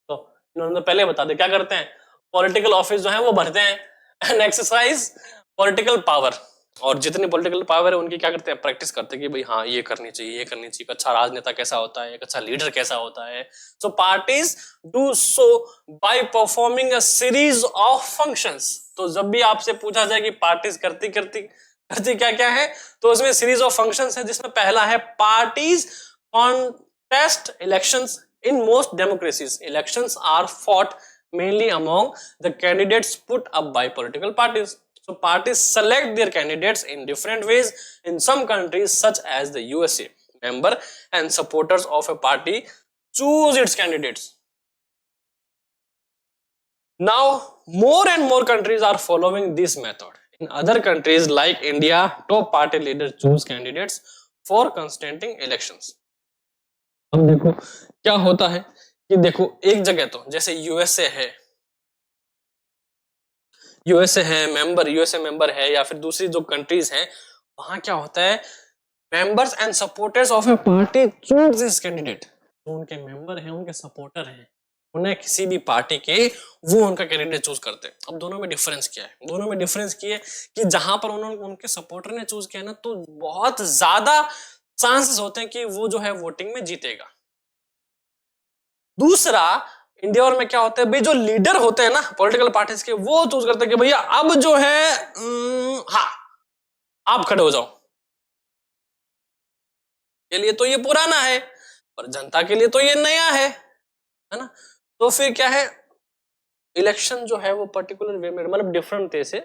तो इन्होंने पहले बता दे क्या करते हैं, पॉलिटिकल ऑफिस जो है वो भरते हैं एंड एक्सरसाइज पॉलिटिकल पावर। और जितनी पॉलिटिकल पावर है उनकी क्या करते हैं, प्रैक्टिस करते हैं कि भाई हाँ ये करनी चाहिए, ये करनी चाहिए, एक अच्छा राजनेता कैसा होता है, एक अच्छा लीडर कैसा होता है। So parties do so by performing a series of functions. तो जब भी आपसे पूछा जाए कि पार्टीज करती करती करती क्या क्या है, तो उसमें सीरीज ऑफ फंक्शंस है, जिसमें पहला है parties contest elections. In most democracies, elections are fought mainly among the candidates put up by political parties. So parties select their candidates in different ways. In some countries, such as the USA, member and supporters of a party choose its candidates. Now, more and more countries are following this method. In other countries like India, top party leaders choose candidates for contesting elections. अब देखो क्या होता है कि देखो एक जगह तो जैसे यूएसए है, यूएसए मेंबर है, या फिर दूसरी जो कंट्रीज हैं वहां क्या होता है, members and supporters of A party choose this candidate. तो उनके मेंबर हैं, उनके सपोर्टर हैं, उन्हें किसी भी पार्टी के वो उनका कैंडिडेट चूज करते हैं। अब दोनों में डिफरेंस क्या है? दोनों में डिफरेंस ये है कि जहां पर उन्होंने उनके सपोर्टर ने चूज किया ना, तो बहुत ज्यादा चांसेस होते हैं कि वो जो है वोटिंग में जीतेगा। दूसरा, इंडिया और में क्या होता है भाई, जो लीडर होते हैं ना पॉलिटिकल पार्टीज के, वो चूज करते हैं कि भैया अब जो है हाँ आप खड़े हो जाओ, के लिए तो ये पुराना है पर जनता के लिए तो ये नया है ना। तो फिर क्या है, इलेक्शन जो है वो पर्टिकुलर वे में मतलब डिफरेंट वे से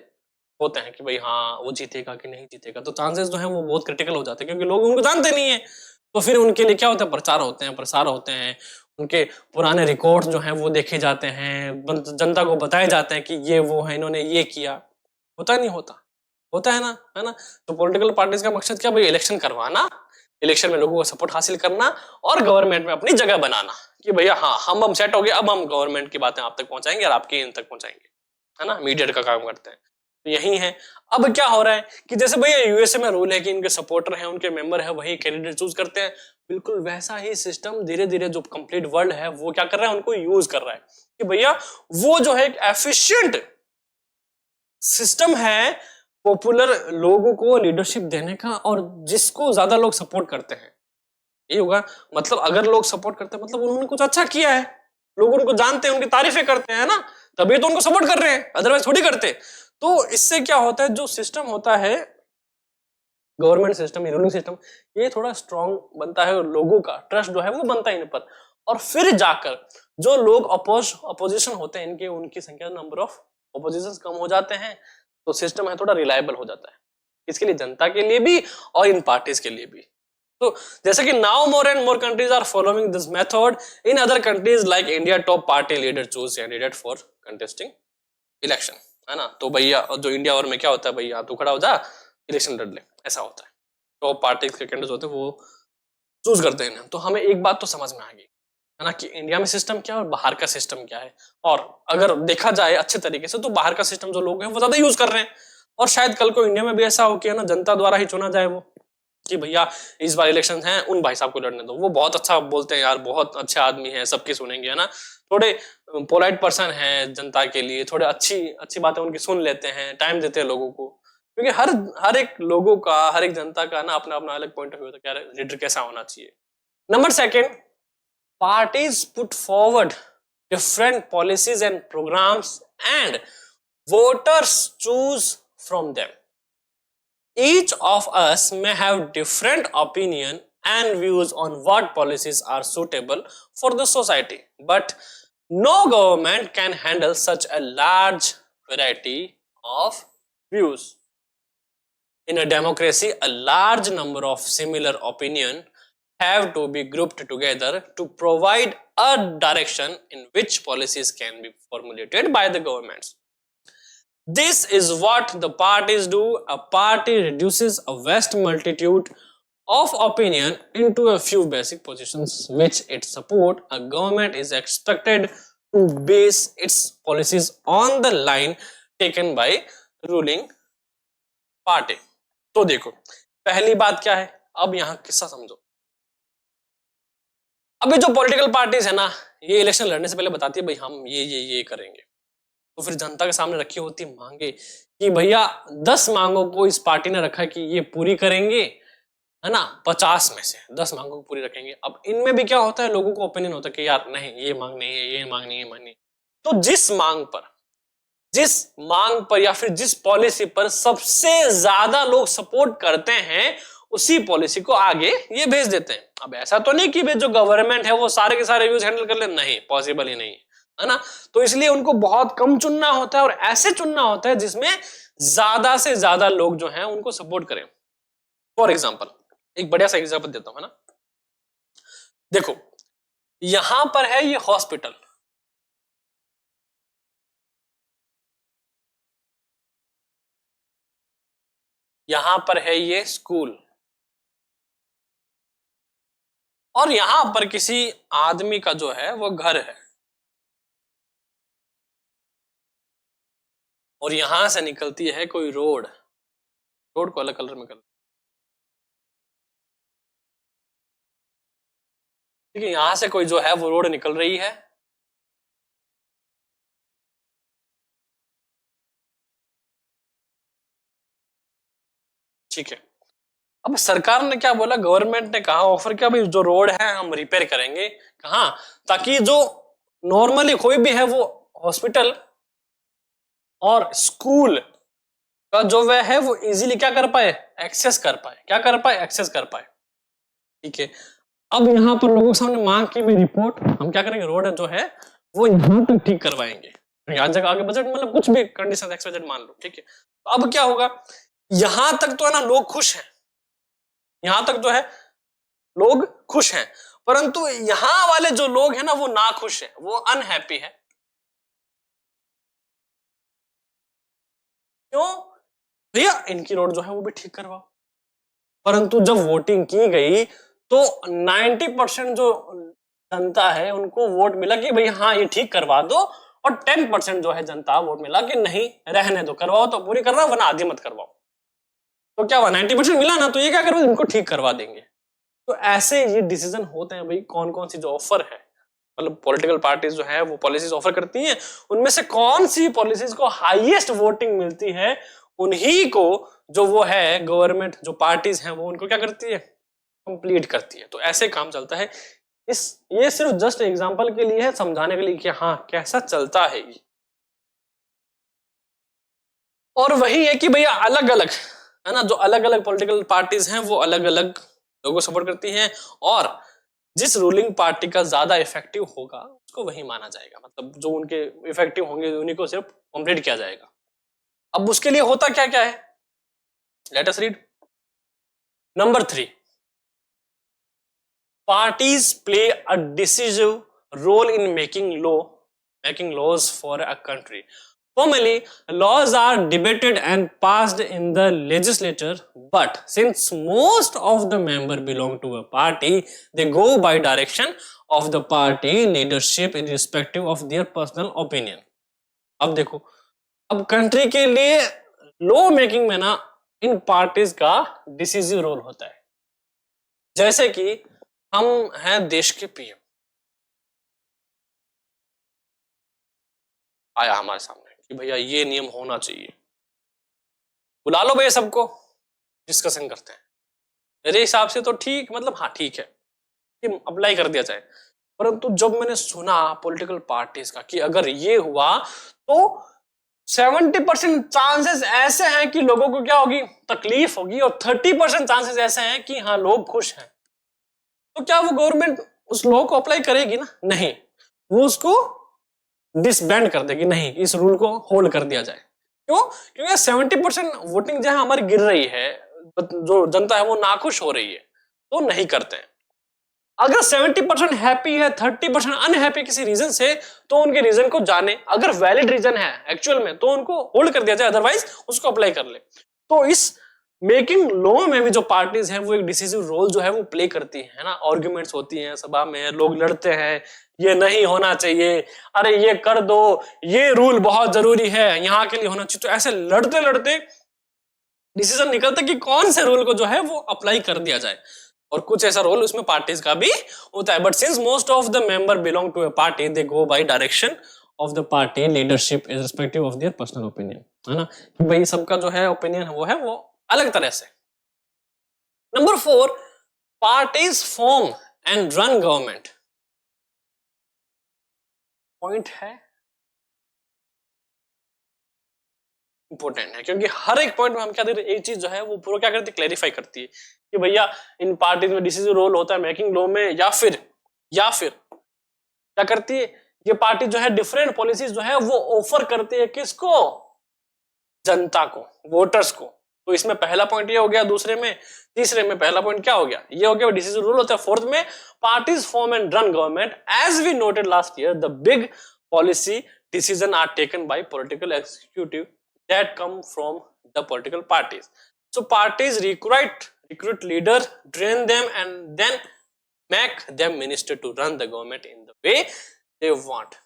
होते हैं कि भाई हाँ वो जीतेगा कि नहीं जीतेगा, तो चांसेस जो है वो बहुत क्रिटिकल हो जाते हैं क्योंकि लोग उनको जानते नहीं है। तो फिर उनके लिए क्या होता है, प्रचार होते हैं, प्रसार होते हैं, उनके पुराने रिकॉर्ड जो हैं वो देखे जाते हैं, जनता को बताए जाते हैं कि ये वो है, इन्होंने ये किया। होता नहीं होता, होता है ना। तो पॉलिटिकल पार्टीज का मकसद क्या भाई, इलेक्शन करवाना, इलेक्शन में लोगों का सपोर्ट हासिल करना और गवर्नमेंट में अपनी जगह बनाना कि भैया हाँ हम सेट हो गए, अब हम गवर्नमेंट की बातें आप तक पहुंचाएंगे और आपके इन तक पहुंचाएंगे, है ना। मीडिएटर का काम करते हैं, तो यही है। अब क्या हो रहा है कि जैसे भैया यूएसए में रूल है कि इनके सपोर्टर हैं, उनके मेंबर है, वही कैंडिडेट चूज करते हैं, बिल्कुल वैसा ही सिस्टम धीरे धीरे जो कंप्लीट वर्ल्ड है वो क्या कर रहा है, उनको यूज कर रहा है कि भैया वो जो है एक एफिशिएंट सिस्टम है पॉपुलर लोगों को लीडरशिप देने का, और जिसको ज्यादा लोग सपोर्ट करते हैं ये होगा। मतलब अगर लोग सपोर्ट करते हैं मतलब उन्होंने कुछ अच्छा किया है, लोग उनको जानते हैं, उनकी तारीफें करते हैं ना, तभी तो उनको सपोर्ट कर रहे हैं, अदरवाइज थोड़ी करते। तो इससे क्या होता है, जो सिस्टम होता है गवर्नमेंट सिस्टम, रूलिंग सिस्टम, ये थोड़ा स्ट्रांग बनता है, लोगों का ट्रस्ट जो है वो बनता है इन पर, और फिर जाकर जो लोग अपोजिशन होते हैं इनके, उनकी संख्या, नंबर ऑफ अपोजिशन कम हो जाते हैं, तो सिस्टम है थोड़ा रिलायबल हो जाता है, इसके लिए जनता के लिए भी और इन पार्टीज के लिए भी। तो जैसे कि now more and more countries are following this method, in other countries like India top party leader choose candidate for contesting election, है ना। तो भैया जो इंडिया और में क्या होता है, भैया तू खड़ा हो जा, इलेक्शन लड़ ले, ऐसा होता है। टॉप पार्टी के कैंडिडेट होते हैं वो चूज करते हैं ना। तो हमें एक बात तो समझ में आ गई है ना कि इंडिया में सिस्टम क्या है और बाहर का सिस्टम क्या है, और अगर देखा जाए अच्छे तरीके से तो बाहर का सिस्टम जो लोग हैं वो ज्यादा यूज कर रहे हैं, और शायद कल को इंडिया में भी ऐसा हो कि है ना जनता द्वारा ही चुना जाए वो, कि भैया इस बार इलेक्शन है उन भाई साहब को लड़ने दो, वो बहुत अच्छा बोलते हैं यार, बहुत अच्छे आदमी है, सबकी सुनेंगे, है ना, थोड़े पोलाइट पर्सन है, जनता के लिए थोड़े अच्छी अच्छी बातें उनकी सुन लेते हैं, टाइम देते हैं लोगों को, क्योंकि हर हर एक लोगों का, हर एक जनता का ना अपना अपना अलग पॉइंट ऑफ व्यू होता है क्या लीडर कैसा होना चाहिए। Number second, parties put forward different policies and programs and voters choose from them. Each of us may have different opinion and views on what policies are suitable for the society, but no government can handle such a large variety of views. In a democracy, a large number of similar opinion have to be grouped together to provide a direction in which policies can be formulated by the governments. This is what the parties do. A party reduces a vast multitude of opinion into a few basic positions which it support. A government is expected to base its policies on the line taken by ruling party. तो देखो पहली बात क्या है, अब यहां किस्सा समझो। अभी जो पॉलिटिकल पार्टीज है ना, ये इलेक्शन लड़ने से पहले बताती है भाई हम ये करेंगे, तो फिर जनता के सामने रखी होती मांगे कि भैया 10 मांगों को इस पार्टी ने रखा है कि ये पूरी करेंगे, है ना, 50 में से 10 मांगों को पूरी रखेंगे। अब इनमें भी क्या होता है, लोगों को ओपिनियन होता है कि यार नहीं ये मांग नहीं है, ये मांग नहीं है, मांग नहीं। तो जिस मांग पर या फिर जिस पॉलिसी पर सबसे ज्यादा लोग सपोर्ट करते हैं उसी पॉलिसी को आगे ये भेज देते हैं। अब ऐसा तो नहीं कि जो गवर्नमेंट है वो सारे के सारे व्यूज हैंडल कर ले, नहीं, पॉसिबल ही नहीं है ना। तो इसलिए उनको बहुत कम चुनना होता है और ऐसे चुनना होता है जिसमें ज्यादा से ज्यादा लोग जो हैं उनको सपोर्ट करें। फॉर एग्जाम्पल एक बढ़िया सा एग्जाम्पल देता हूं, है ना। देखो यहां पर है ये हॉस्पिटल, यहां पर है ये स्कूल, और यहां पर किसी आदमी का जो है वो घर है, और यहां से निकलती है कोई रोड, रोड को अलग कलर में कर, ठीक है, यहां से कोई जो है वो रोड निकल रही है, ठीक है। अब सरकार ने क्या बोला, गवर्नमेंट ने कहा, ऑफर किया, भाई जो रोड है हम रिपेयर करेंगे। कहाँ? ताकि जो नॉर्मली कोई भी है वो हॉस्पिटल और स्कूल का जो वह है वो इजीली क्या कर पाए, एक्सेस कर पाए, क्या कर पाए, एक्सेस कर पाए। ठीक है। अब यहाँ पर लोगों के सामने मांग की भी रिपोर्ट, हम क्या करेंगे, रोड जो है वो यहाँ तक ठीक करवाएंगे। यहाँ जगह आगे बजट मतलब कुछ भी कंडीशन एक्सवाइजेड मान लो। ठीक है। तो अब क्या होगा, यहां तक तो है ना लोग खुश हैं, यहां तक जो है लोग खुश हैं, परंतु यहां वाले जो लोग हैं ना वो ना खुश हैं, वो अनहैप्पी है। क्यों? भैया इनकी रोड जो है वो भी ठीक करवाओ। परंतु जब वोटिंग की गई तो 90% जो जनता है उनको वोट मिला कि भाई हाँ ये ठीक करवा दो, और 10% जो है जनता वोट मिला कि नहीं रहने दो, करवाओ तो पूरी करवाओ वरना आधी मत करवाओ। तो क्या हुआ, 90% मिला ना, तो ये क्या करो, इनको ठीक करवा देंगे। तो ऐसे ये डिसीजन होते हैं भाई, कौन कौन सी जो ऑफर है, मतलब पॉलिटिकल पार्टीज जो है वो पॉलिसीज ऑफर करती हैं, उनमें से कौन सी पॉलिसीज को हाईएस्ट वोटिंग मिलती है, उन्हीं को जो वो है गवर्नमेंट जो पार्टीज हैं वो उनको क्या करती है, कंप्लीट करती है। तो ऐसे काम चलता है। ये सिर्फ जस्ट एग्जांपल के लिए है, समझाने के लिए कि हाँ कैसा चलता है ये। और वही है कि भैया अलग अलग है ना, जो अलग अलग पॉलिटिकल पार्टीज हैं वो अलग अलग लोगों को सपोर्ट करती हैं, और जिस रूलिंग पार्टी का ज्यादा इफेक्टिव होगा उसको वही माना जाएगा, मतलब जो उनके इफेक्टिव होंगे उन्हीं को सिर्फ कंप्लीट किया जाएगा। अब उसके लिए होता क्या क्या है, let us read. Number 3, parties play a decisive role in making laws for a country. Formally, laws are debated and passed in the legislature, but since most of the members belong to a party, they go by direction of the party leadership irrespective of their personal opinion. अब देखो, अब country के लिए law making में ना इन parties का decisive role होता है। जैसे कि हम हैं देश के पीएम, आया हमारे सामने कि भैया ये नियम होना चाहिए, बुला लो भैया सबको, डिस्कशन करते हैं। मेरे हिसाब से तो ठीक, मतलब हाँ ठीक है कि अप्लाई कर दिया जाए। परंतु जब मैंने सुना पॉलिटिकल पार्टीज का कि अगर ये हुआ तो 70% चांसेस ऐसे हैं कि लोगों को क्या होगी, तकलीफ होगी, और 30% चांसेस ऐसे हैं कि हाँ लोग खुश हैं। तो क्या वो गवर्नमेंट उस लॉ को अप्लाई करेगी ना? नहीं, वो उसको डिसबैंड कर देगी, नहीं इस रूल को होल्ड कर दिया जाए। क्यों? क्योंकि 70% वोटिंग जहां हमारी गिर रही है, जो जनता है वो नाखुश हो रही है, तो नहीं करते हैं। अगर 70% हैप्पी है, 30% अनहैप्पी किसी रीजन से, तो उनके रीजन को जाने, अगर वैलिड रीजन है एक्चुअल में तो उनको होल्ड कर दिया जाए, अदरवाइज उसको अप्लाई कर ले। तो इस मेकिंग लॉ में भी जो पार्टीज हैं वो एक डिसिसिव रोल जो है वो प्ले करती है ना। आर्ग्यूमेंट्स होती हैं सभा में, लोग लड़ते हैं, ये नहीं होना चाहिए, अरे ये कर दो, ये रूल बहुत जरूरी है, यहाँ के लिए होना चाहिए। तो ऐसे लड़ते लड़ते डिसीजन निकलता कि कौन से रूल को जो है वो अप्लाई कर दिया जाए, और कुछ ऐसा रोल उसमें पार्टीज का भी होता है। But since most of the member belong to a party, they go by direction of the party leadership irrespective of their personal opinion, है ना, कि भाई सबका जो है ओपिनियन है वो अलग तरह से। Number 4, parties form and run government. Point है इंपॉर्टेंट है, क्योंकि हर एक पॉइंट में हम क्या देख रहे हैं, एक चीज जो है वो पूरा क्या करती है, क्लैरिफाई करती है कि भैया इन पार्टीज में डिसीजन रोल होता है मेकिंग लॉ में, या फिर क्या करती है ये पार्टी जो है, डिफरेंट पॉलिसीज जो है वो ऑफर करती है किसको, जनता को, वोटर्स को। तो इसमें पहला पॉइंट ये हो गया, दूसरे में, तीसरे में पहला पॉइंट क्या हो गया, ये हो गया डिसीजन रूल होता है। फोर्थ में parties form and run government as we noted last year, the big policy decision are taken by political executive that come from the political parties. So parties recruit leader, train them, and then make them minister to run the government in the way they want.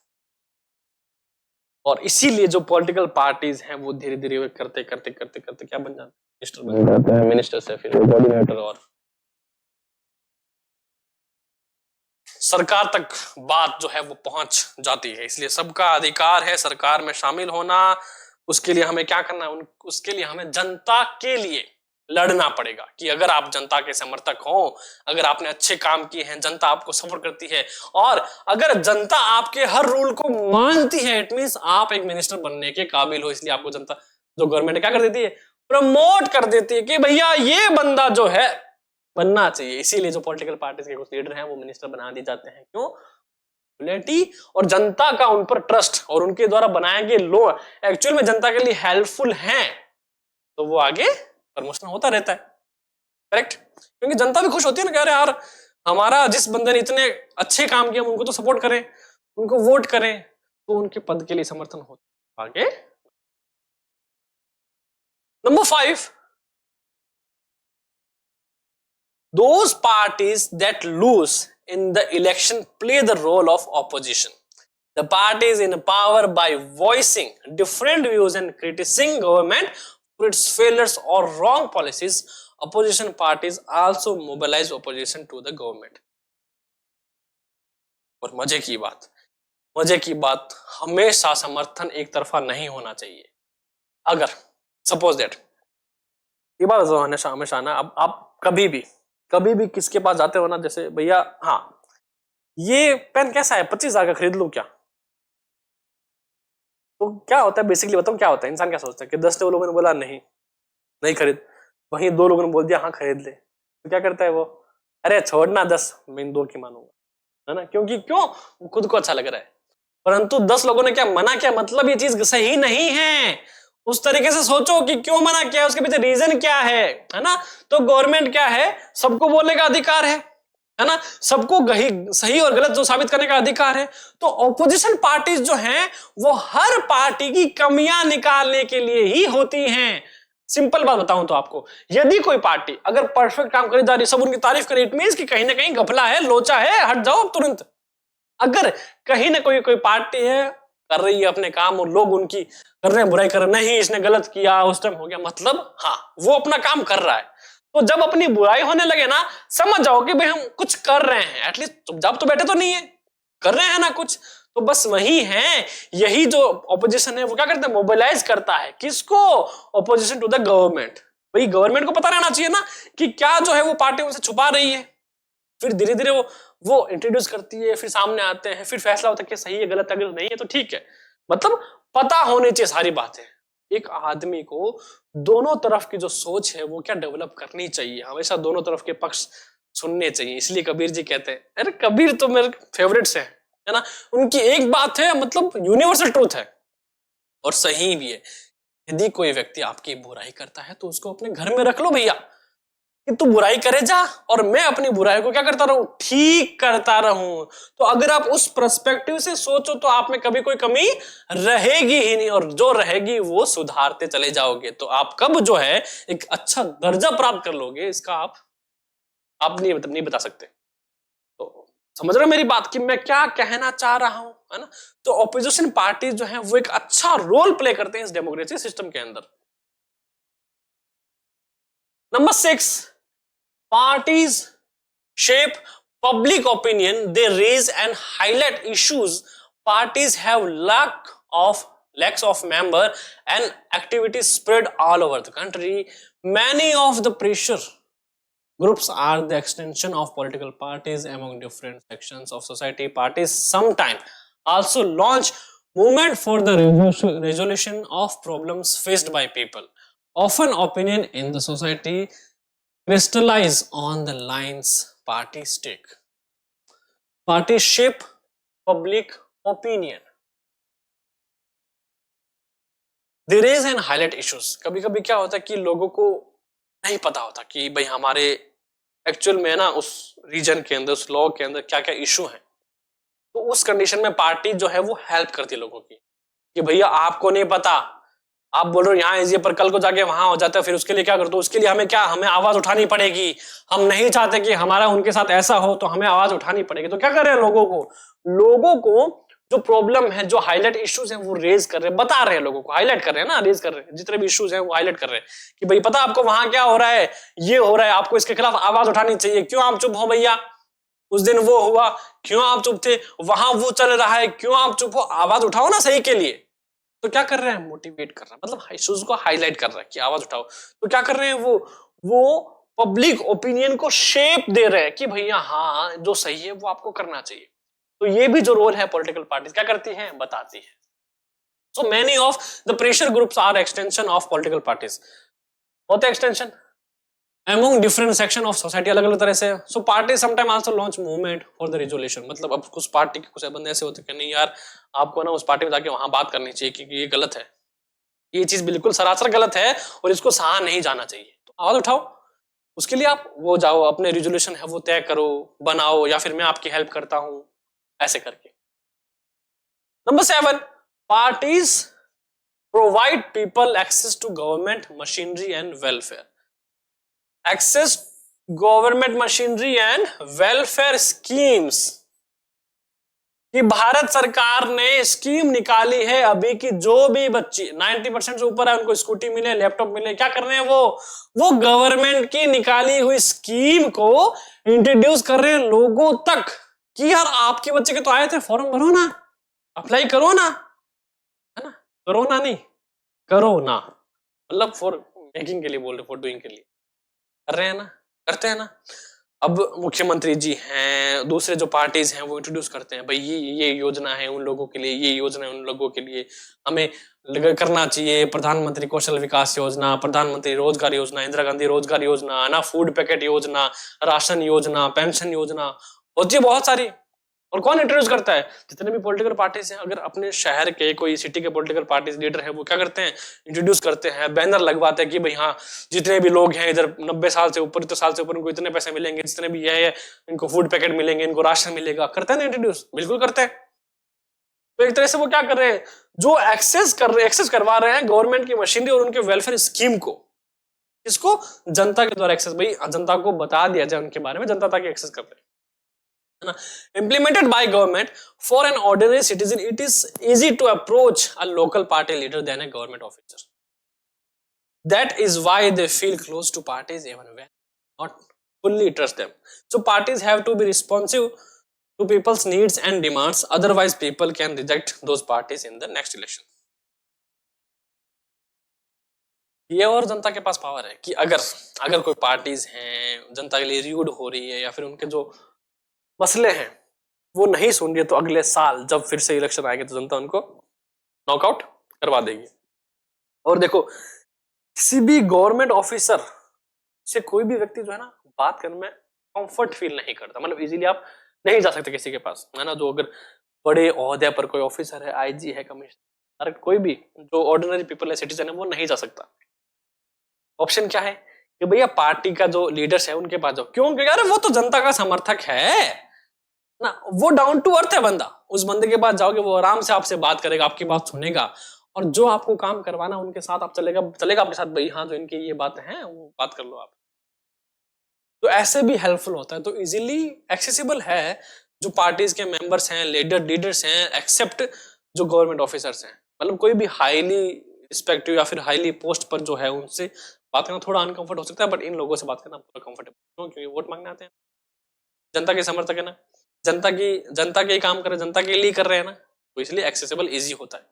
और इसीलिए जो political parties हैं वो धीरे धीरे करते क्या बन जाते हैं, मिनिस्टर बन जाते हैं, मिनिस्टर से फिर कोऑर्डिनेटर, और सरकार तक बात जो है वो पहुंच जाती है। इसलिए सबका अधिकार है सरकार में शामिल होना। उसके लिए हमें क्या करना है, उसके लिए हमें जनता के लिए लड़ना पड़ेगा कि अगर आप जनता के समर्थक हो, अगर आपने अच्छे काम किए हैं, जनता आपको सपोर्ट करती है और अगर जनता आपके हर रूल को मानती है, इट मींस आप एक मिनिस्टर बनने के काबिल हो। इसलिए आपको जनता, जो गवर्नमेंट क्या कर देती है, प्रमोट कर देती है कि भैया ये बंदा जो है बनना चाहिए। इसीलिए जो पॉलिटिकल पार्टीज के कुछ लीडर हैं वो मिनिस्टर बना दिए जाते हैं। क्यों? पॉपुलैरिटी और जनता का उन पर ट्रस्ट और उनके द्वारा बनाए गए लॉ एक्चुअल में जनता के लिए हेल्पफुल हैं, तो वो आगे प्रमोशन होता रहता है। करेक्ट? क्योंकि जनता भी खुश होती है ना, कह रहे यार हमारा जिस बंदे ने इतने अच्छे काम किए हम उनको तो सपोर्ट करें, उनको वोट करें, तो उनके पद के लिए समर्थन होता है आगे। Number 5, those parties that lose in the election play the role of opposition. The parties in power by voicing different views and criticizing government for its failures or wrong policies. Opposition parties also mobilize opposition to the government. और मजे की बात, हमेशा समर्थन एक तरफा नहीं होना चाहिए। अगर सपोज दैट, ये बात हमेशा ना, अब आप कभी भी किसके पास जाते हो ना, जैसे भैया हाँ ये पेन कैसा है, 25,000 का खरीद लूं क्या? तो क्या होता है बेसिकली बताऊं क्या होता है, इंसान क्या सोचता है कि 10 लोगों ने बोला नहीं खरीद, वहीं 2 लोगों ने बोल दिया हाँ खरीद ले, तो क्या करता है वो, अरे छोड़ना 10, मैं इन 2 की मानूंगा, है ना? क्योंकि क्यों, खुद को अच्छा लग रहा है। परंतु 10 लोगों ने क्या मना किया, मतलब ये चीज सही नहीं है। उस तरीके से सोचो कि क्यों मना किया, उसके पीछे रीजन क्या है ना? तो गवर्नमेंट क्या है, सबको बोलने का अधिकार है ना? सबको सही और गलत जो साबित करने का अधिकार है। तो ऑपोजिशन पार्टीज जो हैं वो हर पार्टी की कमियां निकालने के लिए ही होती हैं। सिंपल बात बताऊं तो आपको, यदि कोई पार्टी अगर परफेक्ट काम करी जा रही, सब उनकी तारीफ करे, इट मींस कि कहीं ना कहीं घपला है, लोचा है, हट जाओ तुरंत। अगर कहीं ना कोई पार्टी है कर रही है अपने काम और लोग उनकी कर रहे हैं बुराई कर रहे हैं, नहीं इसने गलत किया, उस टाइम हो गया, मतलब हाँ वो अपना काम कर रहा है। तो जब अपनी बुराई होने लगे ना, समझ जाओ कि भाई हम कुछ कर रहे हैं, एटलीस्ट चुपचाप तो बैठे तो नहीं है, कर रहे हैं ना कुछ। तो बस वही है, यही जो ऑपोजिशन है वो क्या करता है, मोबिलाइज करता है किसको, ऑपोजिशन टू द गवर्नमेंट। भाई गवर्नमेंट को पता रहना चाहिए ना कि क्या जो है वो पार्टी उनसे छुपा रही है, फिर धीरे धीरे वो इंट्रोड्यूस करती है, फिर सामने आते हैं, फिर फैसला होता है कि सही है गलत, अगर नहीं है तो ठीक है। मतलब पता होनी चाहिए सारी बातें। एक आदमी को दोनों तरफ की जो सोच है वो क्या डेवलप करनी चाहिए, हमेशा दोनों तरफ के पक्ष सुनने चाहिए। इसलिए कबीर जी कहते हैं, अरे कबीर तो मेरे फेवरेट्स हैं, है ना? उनकी एक बात है, मतलब यूनिवर्सल ट्रूथ है और सही भी है। यदि कोई व्यक्ति आपकी बुराई करता है तो उसको अपने घर में रख लो भैया, कि तू बुराई करे जा और मैं अपनी बुराई को क्या करता रहूं, ठीक करता रहूं। तो अगर आप उस पर्सपेक्टिव से सोचो तो आप में कभी कोई कमी रहेगी ही नहीं, और जो रहेगी वो सुधारते चले जाओगे। तो आप कब जो है एक अच्छा दर्जा प्राप्त कर लोगे, इसका आप नहीं बता सकते। तो समझ रहे हो मेरी बात कि मैं क्या कहना चाह रहा हूं, है ना? तो ऑपोजिशन पार्टी जो है वो एक अच्छा रोल प्ले करते हैं इस डेमोक्रेसी सिस्टम के अंदर। Number 6, parties shape public opinion. They raise and highlight issues. Parties have lakhs of member and activities spread all over the country. Many of the pressure groups are the extension of political parties among different sections of society. Parties sometimes also launch movement for the resolution of problems faced by people. Often opinion in the society crystallize on the lines parties take. Parties shape public opinion. They raise and highlight issues. कभी कभी क्या होता है कि लोगों को नहीं पता होता कि भाई हमारे एक्चुअल में ना उस रीजन के अंदर, उस लॉ के अंदर क्या क्या इशू है। तो उस कंडीशन में पार्टी जो है वो हेल्प करती है लोगों की कि भैया आपको नहीं पता, आप बोल रहे हो यहाँ इजी, पर कल को जाके वहां हो जाता है, फिर उसके लिए क्या करते हो, उसके लिए हमें आवाज उठानी पड़ेगी। हम नहीं चाहते कि हमारा उनके साथ ऐसा हो, तो हमें आवाज उठानी पड़ेगी। तो क्या कर रहे हैं, लोगों को जो प्रॉब्लम है, जो हाईलाइट इश्यूज हैं वो रेज कर रहे हैं, बता रहे हैं लोगों को, हाईलाइट कर रहे हैं ना, रेज कर रहे हैं, जितने भी इश्यूज हैं वो हाईलाइट कर रहे हैं कि भाई पता आपको वहां क्या हो रहा है, ये हो रहा है, आपको इसके खिलाफ आवाज उठानी चाहिए। क्यों आप चुप हो भैया, उस दिन वो हुआ, क्यों आप चुप थे, वहां वो चल रहा है, क्यों आप चुप हो, आवाज उठाओ ना सही के लिए। तो क्या कर रहे हैं, मोटिवेट कर रहे हैं, मतलब इश्यूज को हाईलाइट कर रहे हैं कि आवाज उठाओ। तो क्या कर रहे हैं, वो पब्लिक ओपिनियन को शेप दे रहे हैं कि भैया हाँ जो सही है वो आपको करना चाहिए। तो ये भी जो रोल है पॉलिटिकल पार्टीज क्या करती हैं, बताती है। So many of the pressure groups are extension of political parties, होते extension among different section of society, अलग अलग तरह से। so parties sometimes also launch movement for the resolution, मतलब अब कुछ पार्टी के कुछ बंदे ऐसे होते हैं कि नहीं यार आपको ना उस पार्टी में जाके वहां बात करनी चाहिए क्योंकि ये गलत है, ये चीज बिल्कुल सरासर गलत है और इसको सहा नहीं जाना चाहिए, तो आवाज उठाओ। उसके लिए आप वो जाओ अपने रिजोल्यूशन है वो तय करो, बनाओ, या फिर मैं आपकी हेल्प करता हूं, ऐसे करके। Number 7, parties provide people access to government machinery and welfare. Access government machinery and welfare schemes, कि भारत सरकार ने स्कीम निकाली है अभी कि जो भी बच्ची 90% से ऊपर है उनको स्कूटी मिले, लैपटॉप मिले। क्या कर रहे हैं वो गवर्नमेंट की निकाली हुई स्कीम को इंट्रोड्यूस कर रहे हैं लोगों तक कि यार आपके बच्चे के तो आए थे, फॉर्म भरो ना, अप्लाई करो ना, है ना, करो ना, नहीं करो ना, मतलब फॉर मेकिंग के लिए बोल रहे, फॉर डूइंग के लिए कर रहे हैं ना, करते हैं ना। अब मुख्यमंत्री जी हैं, दूसरे जो पार्टीज हैं वो इंट्रोड्यूस करते हैं भाई ये योजना है उन लोगों के लिए, ये योजना है उन लोगों के लिए, हमें करना चाहिए। प्रधानमंत्री कौशल विकास योजना, प्रधानमंत्री रोजगार योजना, इंदिरा गांधी रोजगार योजना, ना फूड पैकेट योजना, राशन योजना, पेंशन योजना होती है बहुत सारी। और कौन इंट्रोड्यूस करता है, जितने भी पॉलिटिकल पार्टीज हैं। अगर अपने शहर के कोई सिटी के पॉलिटिकल पार्टीज लीडर है वो क्या करते हैं, इंट्रोड्यूस करते हैं, बैनर लगवाते हैं कि भाई हाँ जितने भी लोग हैं इधर 90 साल से ऊपर, इतने साल से ऊपर, इनको इतने पैसे मिलेंगे, जितने भी ये है इनको फूड पैकेट मिलेंगे, इनको राशन मिलेगा। करते हैं ना इंट्रोड्यूस, बिल्कुल करते हैं। तो एक तरह से वो क्या कर रहे हैं, जो एक्सेस करवा रहे हैं गवर्नमेंट की मशीनरी और उनके वेलफेयर स्कीम को, इसको जनता के द्वारा एक्सेस, भाई जनता को बता दिया जाए उनके बारे में, जनता तक एक्सेस कर रहे हैं। Implemented by government for an ordinary citizen, it is easy to approach a local party leader than a government officer. That is why they feel close to parties even when not fully trust them. So parties have to be responsive to people's needs and demands, otherwise people can reject those parties in the next election. ये और जनता के पास power है कि अगर कोई parties हैं जनता के लिए रूड हो रही है या फिर उनके जो मसले हैं वो नहीं सुन रही, तो अगले साल जब फिर से इलेक्शन आएंगे तो जनता उनको नॉकआउट करवा देगी। और देखो किसी भी गवर्नमेंट ऑफिसर से कोई भी व्यक्ति जो है ना बात करने में कंफर्ट फील नहीं करता, मतलब इजीली आप नहीं जा सकते किसी के पास, है ना। जो अगर बड़े ओहदे पर कोई ऑफिसर है, आईजी है, कमिश्नर, कोई भी जो ऑर्डिनरी पीपल है, सिटीजन है, वो नहीं जा सकता। ऑप्शन क्या है कि भैया पार्टी का जो लीडर्स है उनके पास जाओ। क्यों? क्योंकि अरे वो तो जनता का समर्थक है ना, वो डाउन टू अर्थ है बंदा। उस बंदे के पास जाओगे वो आराम से आपसे बात करेगा, आपकी बात सुनेगा, और जो आपको काम करवाना उनके साथ आप चलेगा आपके साथ, भाई हाँ जो इनकी ये बात है वो बात कर लो आप। तो ऐसे भी हेल्पफुल होता है। तो इजीली एक्सेसिबल है जो पार्टीज के मेंबर्स हैं, लीडर्स हैं, एक्सेप्ट जो गवर्नमेंट ऑफिसर्स हैं। मतलब कोई भी हाईली रिस्पेक्टिव या फिर हाईली पोस्ट पर जो है उनसे बात करना थोड़ा अनकंफर्ट हो सकता है, बट इन लोगों से बात करना पूरा कंफर्टेबल। क्यों? क्योंकि वोट मांगने आते हैं, जनता के समर्थक है ना, जनता के ही काम कर रहे हैं, जनता के लिए कर रहे हैं ना, तो इसलिए एक्सेसिबल इजी होता है।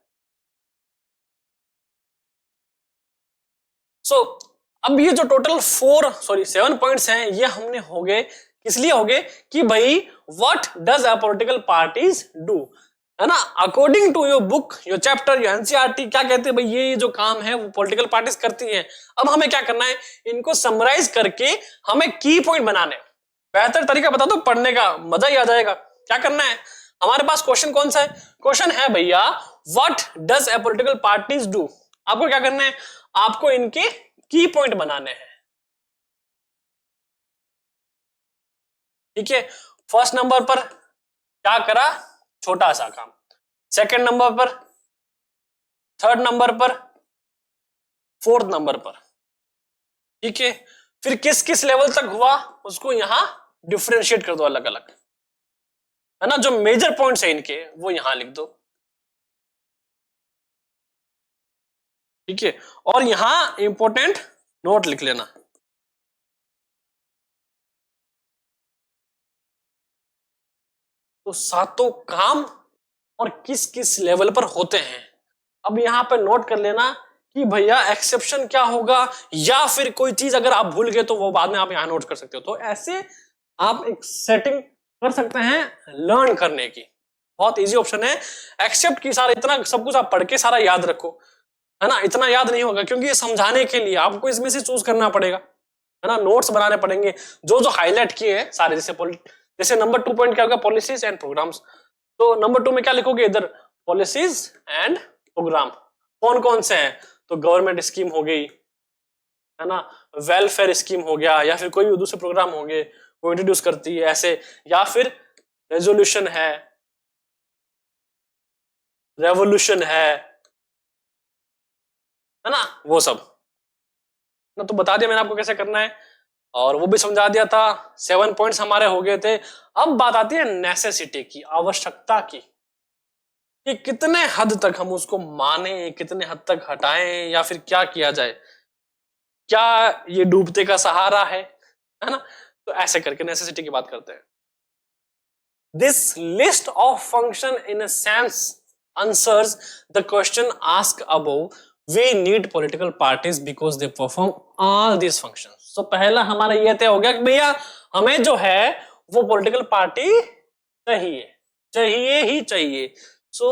सो अब ये जो टोटल 7 पॉइंट्स हैं ये हमने हो गए, किस लिए हो गए कि भाई what does a political parties do, है ना। According to your book, your chapter, your NCERT क्या कहते हैं भाई, ये जो काम है वो पॉलिटिकल पार्टीज करती हैं। अब हमें क्या करना है, इनको समराइज करके हमें की पॉइंट बनाने। बेहतर तरीका बता दो, पढ़ने का मजा ही आ जाएगा। क्या करना है, हमारे पास क्वेश्चन कौन सा है, क्वेश्चन है भैया what does a political parties do. आपको क्या करना है, आपको इनके की पॉइंट बनाने हैं, ठीक है। फर्स्ट नंबर पर क्या करा, छोटा सा काम। सेकंड नंबर पर, थर्ड नंबर पर, फोर्थ नंबर पर, ठीक है। फिर किस किस लेवल तक हुआ उसको यहां डिफरेंशिएट कर दो अलग अलग, है ना। जो मेजर पॉइंट्स है इनके वो यहां लिख दो, ठीक है। और यहां इंपॉर्टेंट नोट लिख लेना। तो सातों काम और किस किस लेवल पर होते हैं। अब यहां पर नोट कर लेना कि भैया एक्सेप्शन क्या होगा, या फिर कोई चीज अगर आप भूल गए तो वो बाद में आप यहां नोट कर सकते हो। तो ऐसे आप एक सेटिंग कर सकते हैं लर्न करने की। बहुत इजी ऑप्शन है। एक्सेप्ट की सारा इतना सब कुछ आप पढ़ के सारा याद रखो, है ना, इतना याद नहीं होगा, क्योंकि ये समझाने के लिए आपको इसमें से चूज करना पड़ेगा, है ना, नोट्स बनाने पड़ेंगे जो जो हाईलाइट किए हैं सारे। जैसे नंबर 2 पॉइंट क्या होगा, पॉलिसीज एंड प्रोग्राम्स। तो नंबर 2 में क्या लिखोगे इधर, पॉलिसीज एंड प्रोग्राम। कौन कौन से हैं, तो गवर्नमेंट स्कीम हो गई, है ना, वेलफेयर स्कीम हो गया, या फिर कोई भी दूसरे प्रोग्राम होंगे वो इंट्रोड्यूस करती है ऐसे, या फिर रेजोल्यूशन है ना, वो सब ना। तो बता दिया मैंने आपको कैसे करना है, और वो भी समझा दिया था। 7 पॉइंट्स हमारे हो गए थे। अब बात आती है नेसेसिटी की, आवश्यकता की, कि कितने हद तक हम उसको माने, कितने हद तक हटाएं, या फिर क्या किया जाए, क्या ये डूबते का सहारा है ना। तो ऐसे करके नेसेसिटी की बात करते हैं। This list of function in a sense answers the question asked above. We need political parties because they perform all these functions. So पहला हमारा ये तय हो गया कि भैया हमें जो है वो पॉलिटिकल पार्टी चाहिए, चाहिए ही चाहिए। So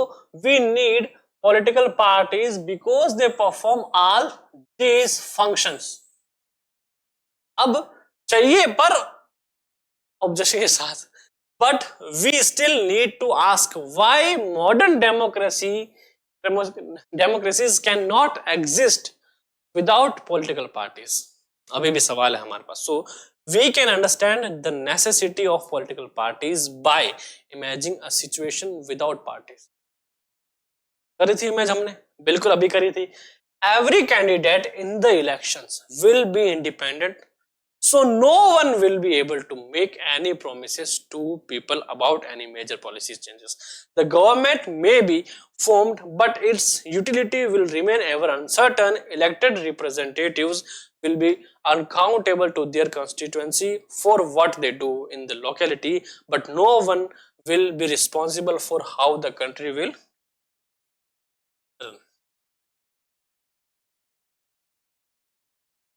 we need political parties because they perform all these functions. अब चाहिए पर ऑब्जेक्शन के साथ, but we still need to ask why modern democracies cannot exist without political parties. अभी भी सवाल है हमारे पास। So we can understand the necessity of political parties by imagining a situation without parties. करी थी इमेज हमने, बिल्कुल अभी करी थी। Every candidate in the elections will be independent, so no one will be able to make any promises to people about any major policy changes. The government may be formed, but its utility will remain ever uncertain. Elected representatives will be accountable to their constituency for what they do in the locality, but no one will be responsible for how the country will run.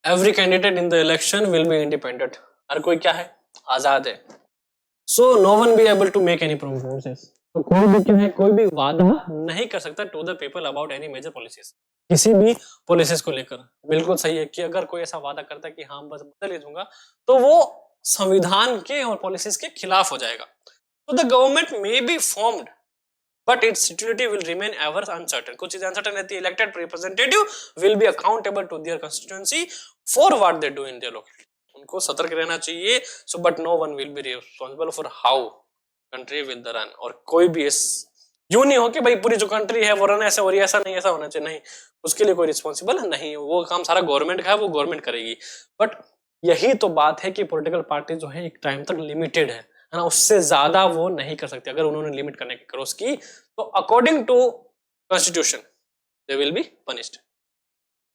Every candidate in the election will be independent. हर कोई क्या है, आजाद है। So no one be able to make any promises. तो कोई भी क्या है, कोई भी वादा नहीं कर सकता to the people about any major policies. किसी भी पॉलिसीज को लेकर। बिल्कुल सही है कि अगर कोई ऐसा वादा करता है कि हाँ बस बदल दूंगा, तो वो संविधान के और पॉलिसीज के खिलाफ हो जाएगा। तो the government may be formed, but its utility will remain ever uncertain. कुछ चीजें अनसर्टन रहती है। Elected representative will be accountable to their constituency for what they do in their locality. उनको सतर्क रहना चाहिए। So but no one will be responsible for how country will run. और कोई भी इस यूं नहीं हो कि भाई पूरी जो कंट्री है वो रन ऐसे हो रही है, ऐसा नहीं, ऐसा होना चाहिए, नहीं, उसके लिए कोई रिस्पॉन्सिबल नहीं, वो काम सारा गवर्नमेंट का है, वो गवर्नमेंट करेगी। बट यही तो बात है कि पॉलिटिकल पार्टी जो है एक टाइम तक लिमिटेड है ना, उससे ज्यादा वो नहीं कर सकते। अगर उन्होंने लिमिट करने की करो उसकी, तो according to constitution they will be punished.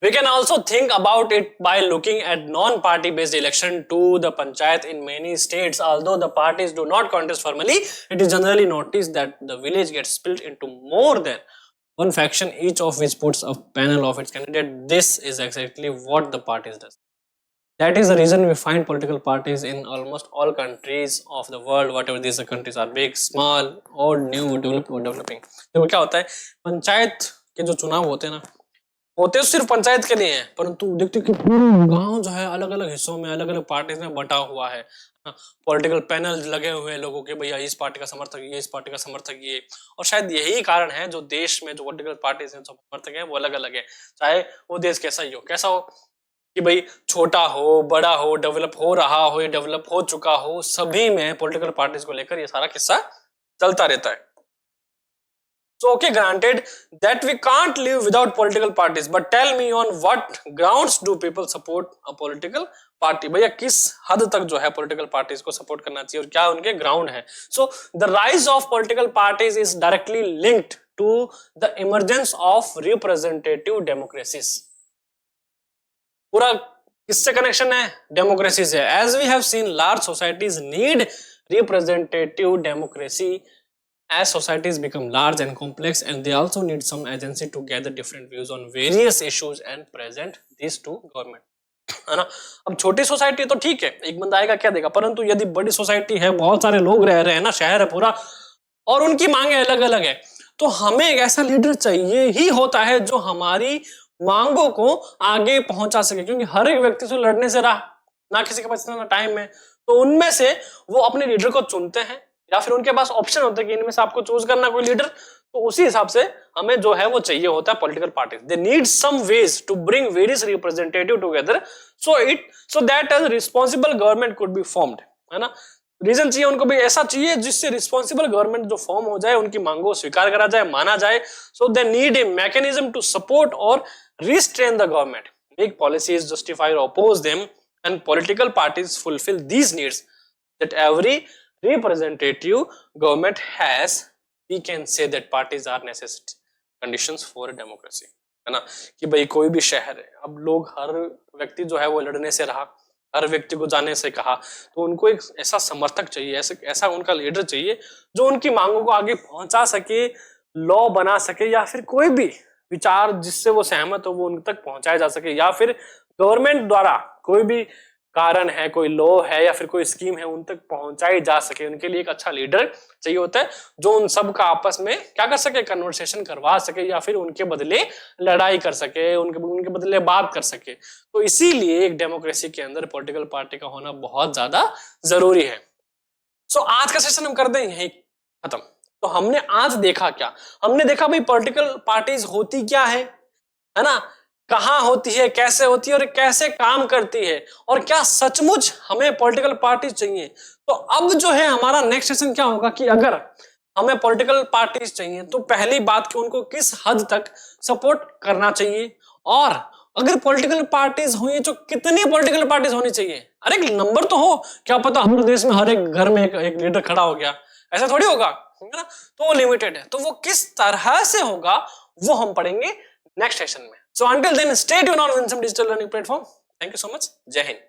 We can also think about it by looking at non-party based election to the panchayat in many states. Although the parties do not contest formally, it is generally noticed that the village gets split into more than one faction, each of which puts a panel of its candidate. This is exactly what the parties does. That is the reason we find political parties in almost all countries of the world, whatever these countries are, big, small, old, new, developed or developing. देखो क्या होता है, पंचायत के जो चुनाव होते हैं ना, होते तो सिर्फ पंचायत के लिए हैं, परंतु देखते कि पूरा गांव जो है अलग अलग हिस्सों में, अलग अलग पार्टीज में बटा हुआ है। पॉलिटिकल पैनल लगे हुए हैं लोगों के, भैया इस पार्टी का समर्थक ये, इस पार्टी का समर्थक ये। और शायद यही कारण है जो देश में जो पॉलिटिकल पार्टीज हैं, जो समर्थक हैं, वो अलग अलग है। चाहे वो देश कैसा ही हो, कैसा हो, कि भाई छोटा हो, बड़ा हो, डेवलप हो रहा हो या डेवलप हो चुका हो, सभी में पॉलिटिकल पार्टीज को लेकर ये सारा किस्सा चलता रहता है। So okay, granted that we can't live without political parties, but tell me on what grounds do people support a political party? भैया किस हद तक जो है political parties को support करना चाहिए और क्या उनके ground है? So the rise of political parties is directly linked to the emergence of representative democracies. पूरा किससे कनेक्शन है? डेमोक्रेसी से। As we have seen, large societies need representative democracy As societies become large and complex, and they also need some agency to gather different views on various issues and present these to government, है ना। अब छोटी society तो ठीक है, एक बंदा आएगा क्या देगा, परंतु यदि बड़ी सोसाइटी है, बहुत सारे लोग रह रहे हैं ना, शहर है पूरा, और उनकी मांगे अलग अलग है, तो हमें एक ऐसा लीडर चाहिए ही होता है जो हमारी मांगों को आगे पहुंचा सके, क्योंकि हर एक व्यक्ति से लड़ने से रहा ना, किसी के पास इतना टाइम है, तो उनमें से वो अपने लीडर को चुनते हैं, या फिर उनके पास ऑप्शन होता है कि इनमें से आपको चूज करना कोई लीडर, तो उसी हिसाब से हमें जो है वो चाहिए होता है political parties. They need some ways to bring various representative together so that a responsible government could be formed, है ना। रीजन चाहिए उनको भी ऐसा चाहिए जिससे रिस्पॉन्सिबल गवर्नमेंट जो फॉर्म हो जाए, उनकी मांगों को स्वीकार करा जाए, माना जाए। So they need a mechanism to support और restrain the government, make policies, justify और oppose them, and political parties fulfil these needs that every representative government has. We can say that parties are necessary conditions for democracy, है ना। कि भाई कोई भी शहर है, अब लोग, हर व्यक्ति जो है वो लड़ने से रहा, हर व्यक्ति को जाने से कहा, तो उनको एक ऐसा समर्थक चाहिए, ऐसा उनका लीडर चाहिए जो उनकी मांगों को आगे पहुंचा सके, लॉ बना सके, या फिर कोई भी विचार जिससे वो सहमत हो वो उन तक पहुंचाया जा सके, या फिर गवर्नमेंट द्वारा कोई भी कारण है, कोई लॉ है या फिर कोई स्कीम है, उन तक पहुंचाई जा सके। उनके लिए एक अच्छा लीडर चाहिए होता है जो उन सब का आपस में क्या कर सके, कन्वर्सेशन करवा सके, या फिर उनके बदले लड़ाई कर सके, उनके बदले बात कर सके। तो इसीलिए एक डेमोक्रेसी के अंदर पॉलिटिकल पार्टी का होना बहुत ज्यादा जरूरी है। सो आज का सेशन हम कर दें यही खत्म। तो हमने आज देखा क्या, हमने देखा भाई पॉलिटिकल पार्टीज होती क्या है ना, कहां होती है, कैसे होती है और कैसे काम करती है, और क्या सचमुच हमें पॉलिटिकल पार्टी चाहिए। तो अब जो है हमारा नेक्स्ट सेशन क्या होगा कि अगर हमें पॉलिटिकल पार्टीज चाहिए तो पहली बात कि उनको किस हद तक सपोर्ट करना चाहिए, और अगर पॉलिटिकल पार्टीज हुई तो कितनी पॉलिटिकल पार्टीज होनी चाहिए। अरे एक नंबर तो हो, क्या पता हमारे देश में हर एक घर में एक लीडर खड़ा हो गया, ऐसा थोड़ी होगा, है ना। तो वो लिमिटेड है, तो वो किस तरह से होगा वो हम पढ़ेंगे नेक्स्ट सेशन में। So until then, stay tuned on Winsome Digital Learning Platform. Thank you so much. Jai Hind.